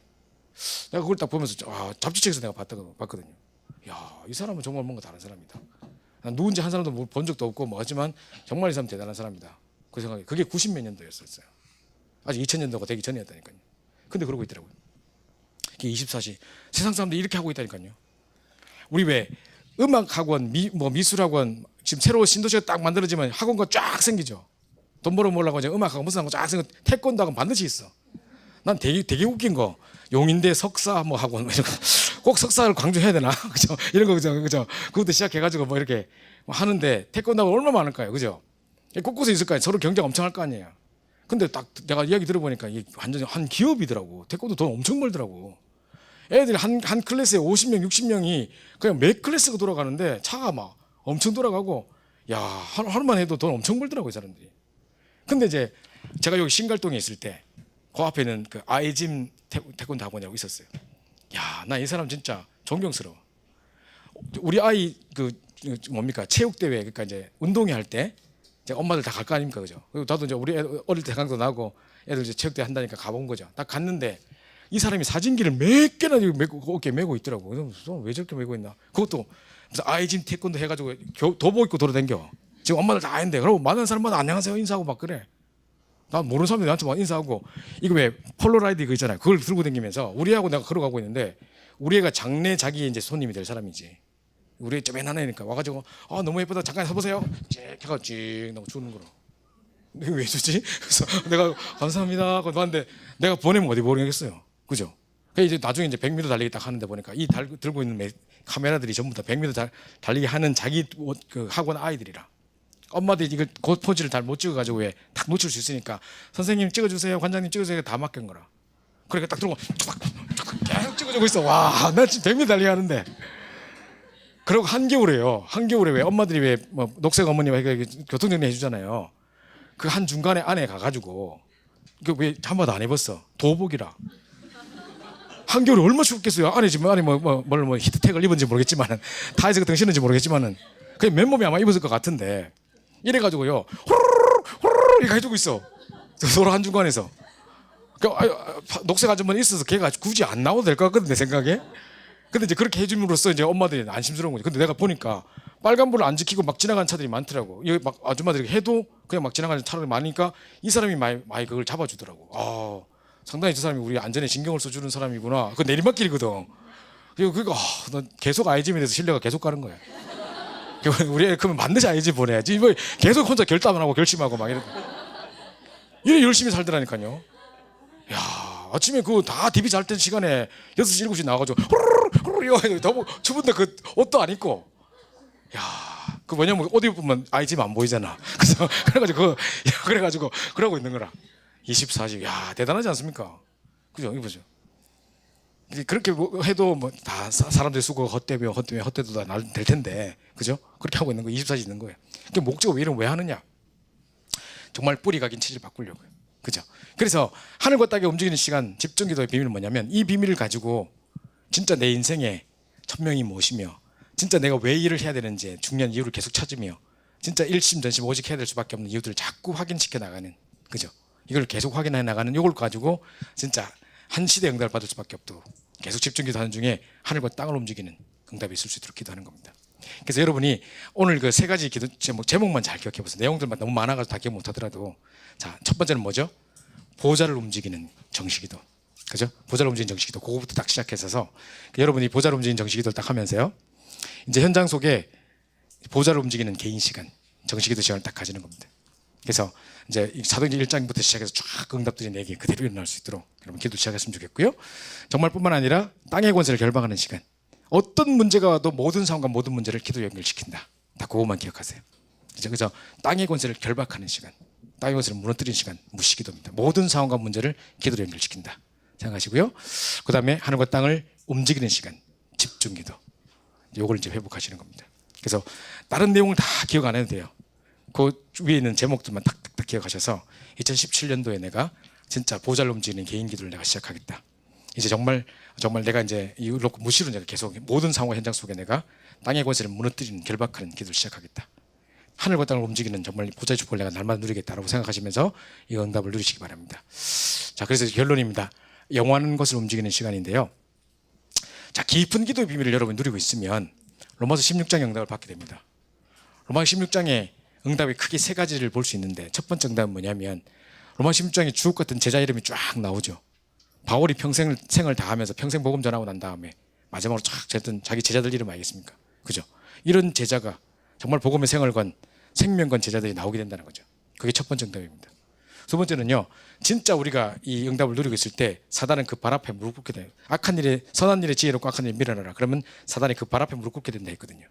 내가 그걸 딱 보면서 잡지책에서 내가 봤거든요. 야, 이 사람은 정말 뭔가 다른 사람이다. 난 누군지 한 사람도 본 적도 없고 뭐 하지만 정말 이 사람 대단한 사람이다. 그 생각이. 그게 90몇 년도였었어요. 아직 2000년도가 되기 전이었다니까요. 근데 그러고 있더라고요. 이게 24시. 세상 사람들이 이렇게 하고 있다니까요. 우리 왜 음악학원, 미술학원 지금 새로 신도시가 딱 만들어지면 학원가 쫙 생기죠. 돈 벌어보려고 이제 음악학원 무슨 학원 쫙 생겨. 태권도 학원 반드시 있어. 난 되게 웃긴 거. 용인대 석사 뭐 학원 이런 거. 꼭 석사를 강조해야 되나? 그죠? 이런 거 그죠? 그것도 시작해가지고 뭐 이렇게 하는데 태권도 학원 얼마나 많을까요? 그죠? 곳곳에 있을 거 아니에요. 서로 경쟁 엄청 할 거 아니에요. 근데 딱 내가 이야기 들어보니까 이게 완전히 한 기업이더라고. 태권도 돈 엄청 벌더라고. 애들이 한 클래스에 50명, 60명이 그냥 매 클래스가 돌아가는데 차가 막 엄청 돌아가고 야, 하루만 해도 돈 엄청 벌더라고요, 사람들이. 근데 이제 제가 여기 신갈동에 있을 때 그 앞에는 그 아이짐 태권도 학원이라고 있었어요. 야, 나 이 사람 진짜 존경스러워. 우리 아이 그 뭡니까? 체육대회 그러니까 이제 운동회 할 때 엄마들 다 갈 거 아닙니까, 그죠? 그리고 나도 이제 우리 어릴 때 생각도 나고 애들 이제 체육대회 한다니까 가본 거죠. 딱 갔는데 이 사람이 사진기를 몇 개나 어깨에 메고 있더라고. 그래서 왜 저렇게 메고 있나? 그것도 무슨 아이짐 태권도 해가지고 도복 입고 돌아다녀. 지금 엄마들 다 했는데 그러고 많은 사람마다 안녕하세요 인사하고 막 그래. 나 모르는 사람들이 나한테 막 인사하고 이거 왜 폴로라이드 그 있잖아요. 그걸 들고 다니면서 우리하고 내가 걸어가고 있는데 우리 애가 장래 자기 이제 손님이 될 사람이지. 우리 애 쪼맨한 애니까 와가지고 너무 예쁘다 잠깐 서보세요. 쭉 해가 쭉 나고 주는 거라. 내가 왜 주지? 그래서 내가 감사합니다 하고 놨는데 내가 보내면 어디 보내겠어요. 그죠? 그래서 이제 나중에 이제 100m 달리기 딱 하는데 보니까 이 들고 있는 카메라들이 전부 다 100m 달리기 하는 자기 그 학원 아이들이라. 엄마들이 이걸 그 포즈를 잘 못 찍어가지고 왜 딱 놓칠 수 있으니까 선생님 찍어주세요, 관장님 찍어주세요 다 맡긴 거라. 그러니까 딱 들고 계속 찍어주고 있어. 와, 나 지금 100m 달리기 하는데. 그리고 한겨울에요. 한겨울에 왜 엄마들이 왜 뭐 녹색 어머니가 교통정리 해주잖아요. 그 한 중간에 안에 가가지고 그 왜 잠바도 안 입었어. 도복이라. 한겨울에 얼마나 춥겠어요. 안에 지금 안에 뭐 히트텍을 입은지 모르겠지만은 타이즈 같은 거 신는지 모르겠지만은 그냥 맨몸에 아마 입었을 것 같은데 이래가지고요 호르르 이렇게 해주고 있어. 서로 한 중간에서. 녹색 아줌마는 있어서 걔가 굳이 안 나와도 될 것 같거든 내 생각에. 근데 이제 그렇게 해줌으로써 이제 엄마들이 안심스러운 거지. 근데 내가 보니까 빨간불을 안 지키고 막 지나가는 차들이 많더라고. 여기 막 아줌마들이 해도 그냥 막 지나가는 차들이 많으니까 이 사람이 많이 그걸 잡아주더라고. 상당히 저 사람이 우리 안전에 신경을 써주는 사람이구나. 그 내리막길이거든. 그러니까 난 계속 아이짐에 대해서 신뢰가 계속 가는 거야. 우리 애 그러면 반드시 아이짐 보내야지. 뭐 계속 혼자 결단을 하고 결심하고 막 이래 열심히 살더라니까요. 야, 아침에 그 다 DB 잘 때 시간에 6시 7시 나와가지고 후루루루 너무 추운데 그 옷도 안 입고. 야, 그 왜냐면 옷 입으면 아이짐 안 보이잖아. 그래서 그래가지고 그러고 있는 거라. 24시. 야, 대단하지 않습니까? 그죠? 이거 보죠. 그렇게 해도 뭐 다 사람들이 쓰고 헛되도 다 될 텐데, 그죠? 그렇게 하고 있는 거 24시 있는 거예요. 그 목적을 왜 하느냐? 정말 뿌리 각인 체질 바꾸려고요. 그죠? 그래서 하늘과 땅에 움직이는 시간 집중기도의 비밀은 뭐냐면 이 비밀을 가지고 진짜 내 인생에 천명이 무엇이며 진짜 내가 왜 일을 해야 되는지 중요한 이유를 계속 찾으며 진짜 일심전심 오직 해야 될 수밖에 없는 이유들을 자꾸 확인시켜 나가는, 그죠? 이걸 계속 확인해 나가는 이걸 가지고 진짜 한 시대 응답을 받을 수밖에 없도록 계속 집중기도 하는 중에 하늘과 땅을 움직이는 응답이 있을 수 있도록 기도하는 겁니다. 그래서 여러분이 오늘 그 세 가지 기도 제목만 잘 기억해 보세요. 내용들만 너무 많아가지고 다 기억 못 하더라도 자, 첫 번째는 뭐죠? 보좌를 움직이는 정식기도. 그죠? 보좌를 움직이는 정식기도. 그거부터 딱 시작해서 여러분이 보좌를 움직이는 정식기도를 딱 하면서요. 이제 현장 속에 보좌를 움직이는 개인 시간, 정식기도 시간을 딱 가지는 겁니다. 그래서 이제 사도행전 1장부터 시작해서 쫙 응답들이 4개 그대로 일어날 수 있도록 여러분 기도 시작했으면 좋겠고요. 정말 뿐만 아니라 땅의 권세를 결방하는 시간. 어떤 문제가 와도 모든 상황과 모든 문제를 기도 연결시킨다. 다 그것만 기억하세요. 그래서 땅의 권세를 결박하는 시간, 땅의 권세를 무너뜨리는 시간, 무시기도입니다. 모든 상황과 문제를 기도로 연결시킨다 생각하시고요. 그 다음에 하늘과 땅을 움직이는 시간, 집중기도. 요걸 이제 회복하시는 겁니다. 그래서 다른 내용을 다 기억 안 해도 돼요. 그 위에 있는 제목들만 탁탁탁 기억하셔서 2017년도에 내가 진짜 보좌를 움직이는 개인 기도를 내가 시작하겠다. 이제 정말 내가 이제 이로 무시로 내가 계속 모든 상황 현장 속에 내가 땅의 권세를 무너뜨리는 결박하는 기도를 시작하겠다. 하늘과 땅을 움직이는 정말 보좌의 축복을 내가 날마다 누리겠다라고 생각하시면서 이 응답을 누리시기 바랍니다. 자, 그래서 결론입니다. 영원한 것을 움직이는 시간인데요. 자, 깊은 기도의 비밀을 여러분 누리고 있으면 로마서 16장의 응답을 받게 됩니다. 로마서 16장의 응답이 크게 세 가지를 볼 수 있는데, 첫 번째 응답은 뭐냐면 로마서 16장에 주옥 같은 제자 이름이 쫙 나오죠. 바울이 평생을 다하면서 평생 복음 전하고 난 다음에 마지막으로 쫙 했던 자기 제자들 이름 알겠습니까? 그죠? 이런 제자가 정말 복음의 생을 건 생명 건 제자들이 나오게 된다는 거죠. 그게 첫 번째 응답입니다. 두 번째는요, 진짜 우리가 이 응답을 누리고 있을 때 사단은 그 발 앞에 무릎 꿇게 돼요. 악한 일에 선한 일에 지혜롭고 악한 일에 밀어넣어라. 그러면 사단이 그 발 앞에 무릎 꿇게 된다 했거든요.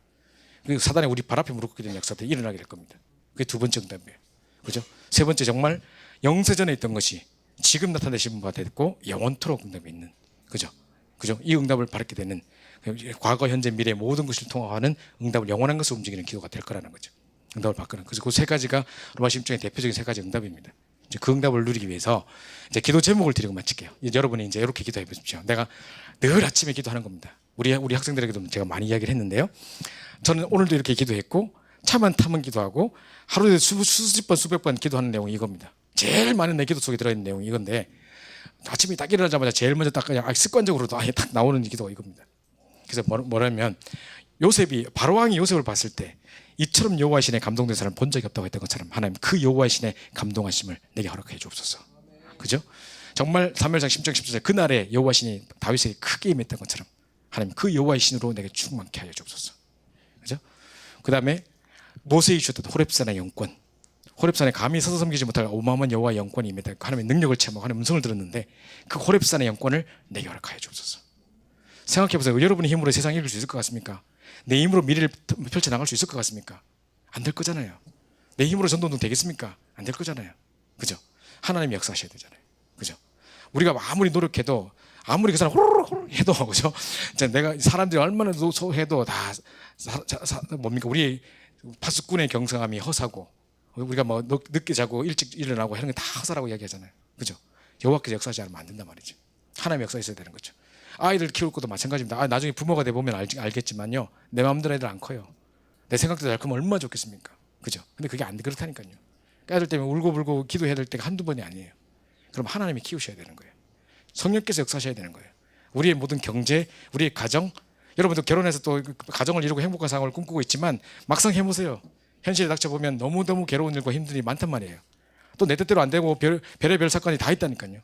그리고 사단이 우리 발 앞에 무릎 꿇게 되는 역사들이 일어나게 될 겁니다. 그게 두 번째 응답이에요. 그죠? 세 번째, 정말 영세전에 있던 것이 지금 나타내신 바가 됐고 영원토록 응답이 있는, 그죠? 이 응답을 받게 되는, 과거 현재 미래 모든 것을 통합하는 응답을, 영원한 것을 움직이는 기도가 될 거라는 거죠. 응답을 받거나. 그래서 그 세 가지가 로마 16장의 대표적인 세 가지 응답입니다. 이제 그 응답을 누리기 위해서 이제 기도 제목을 드리고 마칠게요. 여러분이 이제 이렇게 기도해 보십시오. 내가 늘 아침에 기도하는 겁니다. 우리 학생들에게도 제가 많이 이야기를 했는데요. 저는 오늘도 이렇게 기도했고, 차만 타면 기도하고, 하루에 수십 번 수백 번 기도하는 내용이 이겁니다. 제일 많은 내 기도 속에 들어있는 내용이 이건데, 아침에 딱 일어나자마자 제일 먼저 딱 그냥 습관적으로도 아예 딱 나오는 기도가 이겁니다. 그래서 뭐라면, 바로왕이 요셉을 봤을 때 이처럼 여호와의 신에 감동된 사람을 본 적이 없다고 했던 것처럼 하나님 그 여호와의 신에 감동하심을 내게 허락해 주옵소서. 그죠? 정말 사무엘상 10장 10절에 그날에 여호와의 신이 다윗에게 크게 임했던 것처럼 하나님 그 여호와의 신으로 내게 충만케 하여 주옵소서. 그죠? 그 다음에 모세에게 주셨던 호렙산의 영권, 호렙산에 감히 서서 섬기지 못할 어마어마한 여호와의 영권이 임했다. 하나님의 능력을 체험하고 하나님의 음성을 들었는데 그 호렙산의 영권을 내게 허락하여 주옵소서. 생각해보세요. 여러분의 힘으로 세상을 이길 수 있을 것 같습니까? 내 힘으로 미래를 펼쳐나갈 수 있을 것 같습니까? 안 될 거잖아요. 내 힘으로 전도운동 되겠습니까? 안 될 거잖아요. 그죠? 하나님이 역사하셔야 되잖아요. 그죠? 우리가 아무리 노력해도, 아무리 그 사람 호로록 해도, 그죠? 내가 사람들이 얼마나 해도 다 뭡니까? 우리 파수꾼의 경성함이 허사고, 우리가 뭐 늦게 자고 일찍 일어나고 하는 게 다 허사라고 이야기하잖아요. 그죠? 여호와께서 역사하지 않으면 안 된단 말이죠. 하나님이 역사했어야 되는 거죠. 아이들 키울 것도 마찬가지입니다. 나중에 부모가 돼 보면 알겠지만요, 내 마음대로 애들 안 커요. 내 생각대로 잘 크면 얼마나 좋겠습니까? 그죠? 근데 그게 안 돼. 그렇다니까요. 애들 때문에 울고불고 기도해야 될 때가 한두 번이 아니에요. 그럼 하나님이 키우셔야 되는 거예요. 성령께서 역사하셔야 되는 거예요. 우리의 모든 경제, 우리의 가정, 여러분도 결혼해서 또 가정을 이루고 행복한 삶을 꿈꾸고 있지만 막상 해보세요. 현실에 닥쳐보면 너무너무 괴로운 일과 힘든 일이 많단 말이에요. 또 내 뜻대로 안 되고 별의별 사건이 다 있다니까요.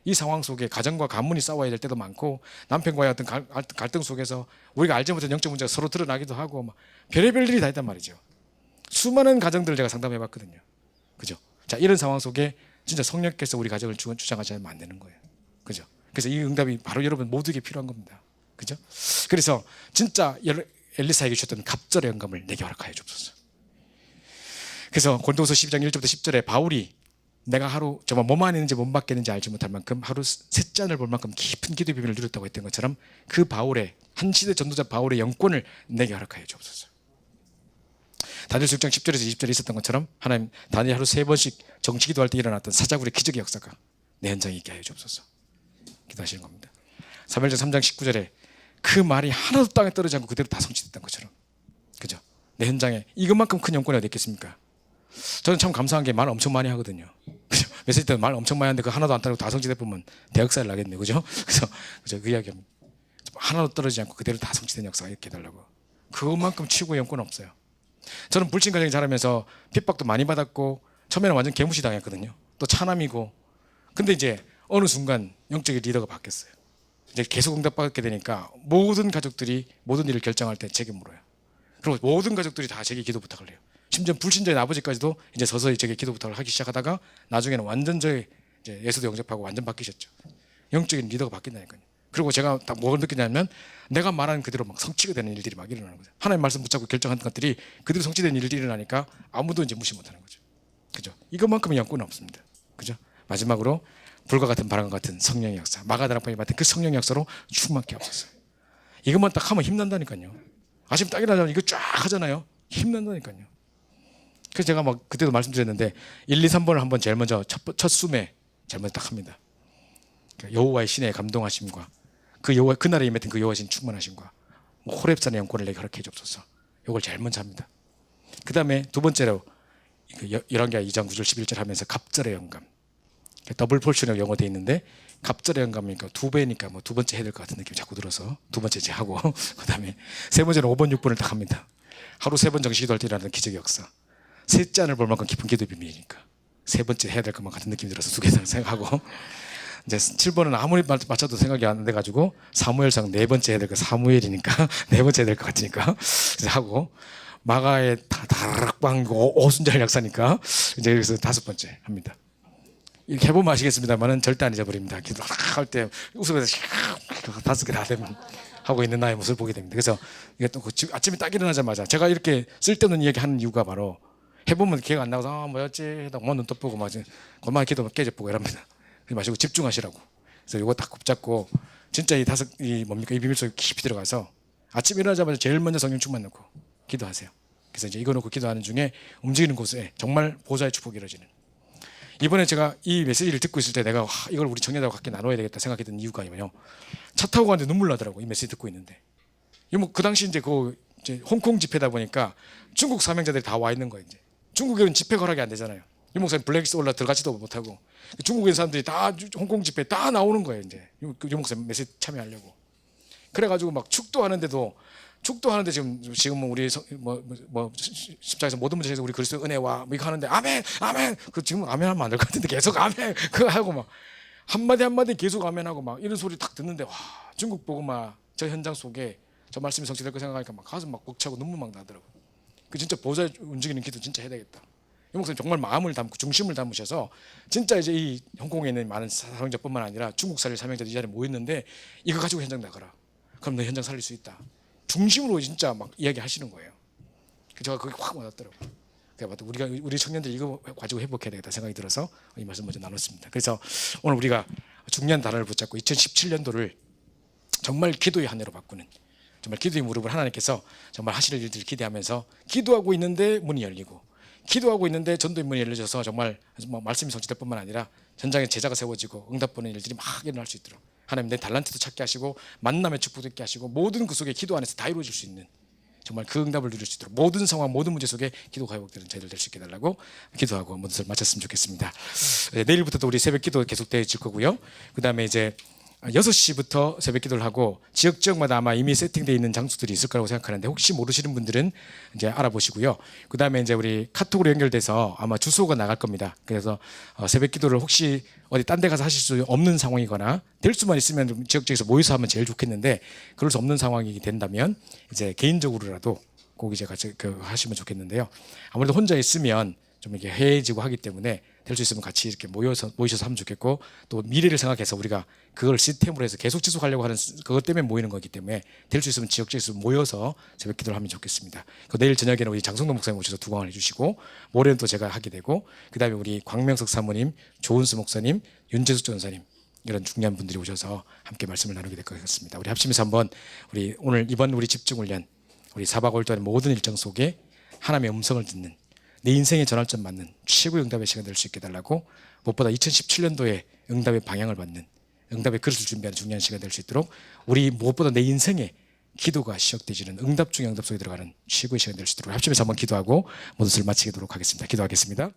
이 상황 속에 가정과 가문이 싸워야 될 때도 많고, 남편과의 어떤 갈등 속에서 우리가 알지 못한 영적 문제가 서로 드러나기도 하고, 막 별의별 일이 다 있단 말이죠. 수많은 가정들을 제가 상담해 봤거든요. 그죠? 자, 이런 상황 속에 진짜 성령께서 우리 가정을 주장하지 않으면 안 되는 거예요. 그죠? 그래서 이 응답이 바로 여러분 모두에게 필요한 겁니다. 그죠? 그래서 진짜 엘리사에게 주셨던 갑절의 영감을 내게 허락하여 주옵소서. 그래서 고린도후서 12장 1절부터 10절에 바울이 내가 하루 정말 뭐만 했는지 못 받겠는지 알지 못할 만큼 하루 세 잔을 볼 만큼 깊은 기도의 비밀을 누렸다고 했던 것처럼 그 바울의, 한 시대 전도자 바울의 영권을 내게 허락하여 주옵소서. 다니엘 6장 10절에서 20절에 있었던 것처럼 하나님, 다니엘 하루 3번씩 정치 기도할 때 일어났던 사자굴의 기적의 역사가 내 현장에 있게 하여 주옵소서. 기도하시는 겁니다. 사무엘상 3장 19절에 그 말이 하나도 땅에 떨어지지 않고 그대로 다 성취됐던 것처럼, 그죠? 내 현장에 이것만큼 큰 영권이 어디 있겠습니까? 저는 참 감사한 게 말 엄청 많이 하거든요. 그죠? 메시지 때 말 엄청 많이 하는데 그 하나도 안 따르고 다 성취돼 보면 대역사를 나겠네요. 그죠? 그래서 그 이야기합니다. 하나도 떨어지지 않고 그대로 다 성취된 역사가 이렇게 해달라고. 그것만큼 최고의 영권은 없어요. 저는 불신 가정에 자라면서 핍박도 많이 받았고, 처음에는 완전 개무시 당했거든요. 또 차남이고. 근데 이제 어느 순간 영적인 리더가 바뀌었어요. 이제 계속 응답받게 되니까 모든 가족들이 모든 일을 결정할 때 제게 물어요. 그리고 모든 가족들이 다 제게 기도 부탁을 해요. 심지어 불신자인 아버지까지도 이제 서서히 제게 기도 부탁을 하기 시작하다가 나중에는 완전 저의 예수도 영접하고 완전 바뀌셨죠. 영적인 리더가 바뀐다니까요. 그리고 제가 딱 뭘 느끼냐면 내가 말하는 그대로 막 성취가 되는 일들이 막 일어나는 거죠. 하나님 말씀 붙잡고 결정한 것들이 그대로 성취되는 일들이 일어나니까 아무도 이제 무시 못하는 거죠. 그죠? 이것만큼의 영권은 없습니다. 그죠? 마지막으로 불과 같은 바람과 같은 성령의 역사, 마가다락방에 맡은 그 성령의 역사로 충만케 없었어요. 이것만 딱 하면 힘난다니까요. 아침 딱 일어나면 이거 쫙 하잖아요. 힘난다니까요. 그래서 제가 막 그때도 말씀드렸는데 1, 2, 3번을 한번 제일 먼저 첫 숨에 제일 먼저 딱 합니다. 여호와의 신의 감동하심과 그 여호와 그날에 임했던 그 여호와의 신 충만하심과 호렙산의 영권을 내게 허락해 주옵소서. 이걸 제일 먼저 합니다. 그 다음에 두 번째로 열왕기하 2장 9절 11절 하면서 갑절의 영감, 더블 폴션이라고 영어되어 있는데 갑절의 영감이니까 두 배니까 뭐 두 번째 해야 될 것 같은 느낌이 자꾸 들어서 두 번째 이제 하고 그 다음에 세 번째는 5번 6번을 딱 합니다. 하루 3번 정식 기도할 때 일어나는 기적의 역사. 셋째 안을 볼 만큼 깊은 기도 비밀이니까 세 번째 해야 될 것만 같은 느낌이 들어서 두 개 생각하고 이제 7번은 아무리 맞춰도 생각이 안 돼가지고 사무엘상 네 번째 해야 될 거 사무엘이니까 네 번째 해야 될 것 같으니까 이제 하고 마가의 다락방 오순절 역사니까 이제 여기서 5번째 합니다. 이렇게 해보면 아시겠습니다만은 절대 안 잊어버립니다. 기도할 때 웃으면서 5개 다 되면 하고 있는 나의 모습을 보게 됩니다. 그래서 이게 또 아침에 딱 일어나자마자 제가 이렇게 쓸데없는 이야기 하는 이유가 바로 해보면 기억 안 나서 뭐였지 해도 뭐 눈 떠보고 막 그만 기도 깨져보고 이럽니다. 그러지 마시고 집중하시라고. 그래서 이거 딱 붙잡고 진짜 이 뭡니까 이 비밀 속에 깊이 들어가서 아침 일어나자마자 제일 먼저 성령 충만 넣고 기도하세요. 그래서 이제 이거 놓고 기도하는 중에 움직이는 곳에 정말 보좌의 축복이 이루어지는. 이번에 제가 이 메시지를 듣고 있을 때 내가 이걸 우리 청년들과 함께 나눠야 되겠다 생각했던 이유가 아니면요. 차 타고 가는데 눈물 나더라고. 이 메시지 듣고 있는데. 그 당시 이제 이제 홍콩 집회다 보니까 중국 사명자들이 다 와 있는 거예요. 이제. 중국에는 집회 허락이 안 되잖아요. 이 목사님 블랙리스트 올라 들어가지도 못하고 중국에 있는 사람들이 다 홍콩 집회 다 나오는 거예요. 이제 이 목사님 메시지 참여하려고. 그래가지고 막 축도하는데 지금 우리 십자가에서 모든 문제에서 우리 그리스도의 은혜와 뭐 이거 하는데 아멘 아멘 지금 아멘 하면 안 될 것 같은데 계속 아멘 그거 하고 막 한마디 계속 아멘하고 막 이런 소리 딱 듣는데 와 중국 보고 막 저 현장 속에 저 말씀이 성취될 거 생각하니까 막 가슴 막 벅차고 눈물 막 나더라고. 그 진짜 보좌 움직이는 기도 진짜 해야 되겠다. 이 목사님 정말 마음을 담고 중심을 담으셔서 진짜 이제 이 홍콩에 있는 많은 사명자뿐만 아니라 중국 살릴 사명자들 이 자리에 모였는데 이거 가지고 현장 나가라. 그럼 너 현장 살릴 수 있다. 중심으로 진짜 막 이야기하시는 거예요. 제가 그게 확 와닿더라고요. 그래서 우리 청년들 이거 가지고 회복해야 되겠다 생각이 들어서 이 말씀 먼저 나눴습니다. 그래서 오늘 우리가 중요한 단어를 붙잡고 2017년도를 정말 기도의 한 해로 바꾸는 정말 기도의 무릎을 하나님께서 정말 하실 일들을 기대하면서 기도하고 있는데 문이 열리고 기도하고 있는데 전도의 문이 열려져서 정말 말씀이 성취될 뿐만 아니라 전장에 제자가 세워지고 응답보는 일들이 막 일어날 수 있도록 하나님 내 달란트도 찾게 하시고 만남의 축복도 있게 하시고 모든 그 속에 기도 안에서 다 이루어질 수 있는 정말 그 응답을 누릴 수 있도록 모든 상황 모든 문제 속에 기도가 회복되는 저희들 될 수 있게 해달라고 기도하고 모든 것을 마쳤으면 좋겠습니다. 내일부터도 우리 새벽 기도 계속되어질 거고요. 그 다음에 이제 6시부터 새벽 기도를 하고 지역마다 아마 이미 세팅되어 있는 장소들이 있을 거라고 생각하는데 혹시 모르시는 분들은 이제 알아보시고요. 그 다음에 이제 우리 카톡으로 연결돼서 아마 주소가 나갈 겁니다. 그래서 새벽 기도를 혹시 어디 딴 데 가서 하실 수 없는 상황이거나 될 수만 있으면 지역에서 모여서 하면 제일 좋겠는데 그럴 수 없는 상황이 된다면 이제 개인적으로라도 꼭 이제 같이 하시면 좋겠는데요. 아무래도 혼자 있으면 좀 이렇게 해해지고 하기 때문에 될 수 있으면 같이 이렇게 모이셔서 하면 좋겠고 또 미래를 생각해서 우리가 그걸 시스템으로 해서 계속 지속하려고 하는 그것 때문에 모이는 거기 때문에 될 수 있으면 지역에서 모여서 새벽 기도를 하면 좋겠습니다. 내일 저녁에는 우리 장성동 목사님 오셔서 두강을 해주시고 모레는 또 제가 하게 되고 그 다음에 우리 광명석 사모님, 조은수 목사님, 윤재숙 전사님 이런 중요한 분들이 오셔서 함께 말씀을 나누게 될 것 같습니다. 우리 합심해서 한번 이번 우리 집중훈련 우리 4박 5일 동안 모든 일정 속에 하나님의 음성을 듣는 내 인생의 전환점 맞는 최고의 응답의 시간 될 수 있게 해달라고 무엇보다 2017년도에 응답의 방향을 받는 응답의 그릇을 준비하는 중요한 시간 될 수 있도록 우리 무엇보다 내 인생에 기도가 시작되지는 응답 중에 응답 속에 들어가는 최고의 시간 될 수 있도록 합심해서 한번 기도하고 모든 것을 마치도록 하겠습니다. 기도하겠습니다.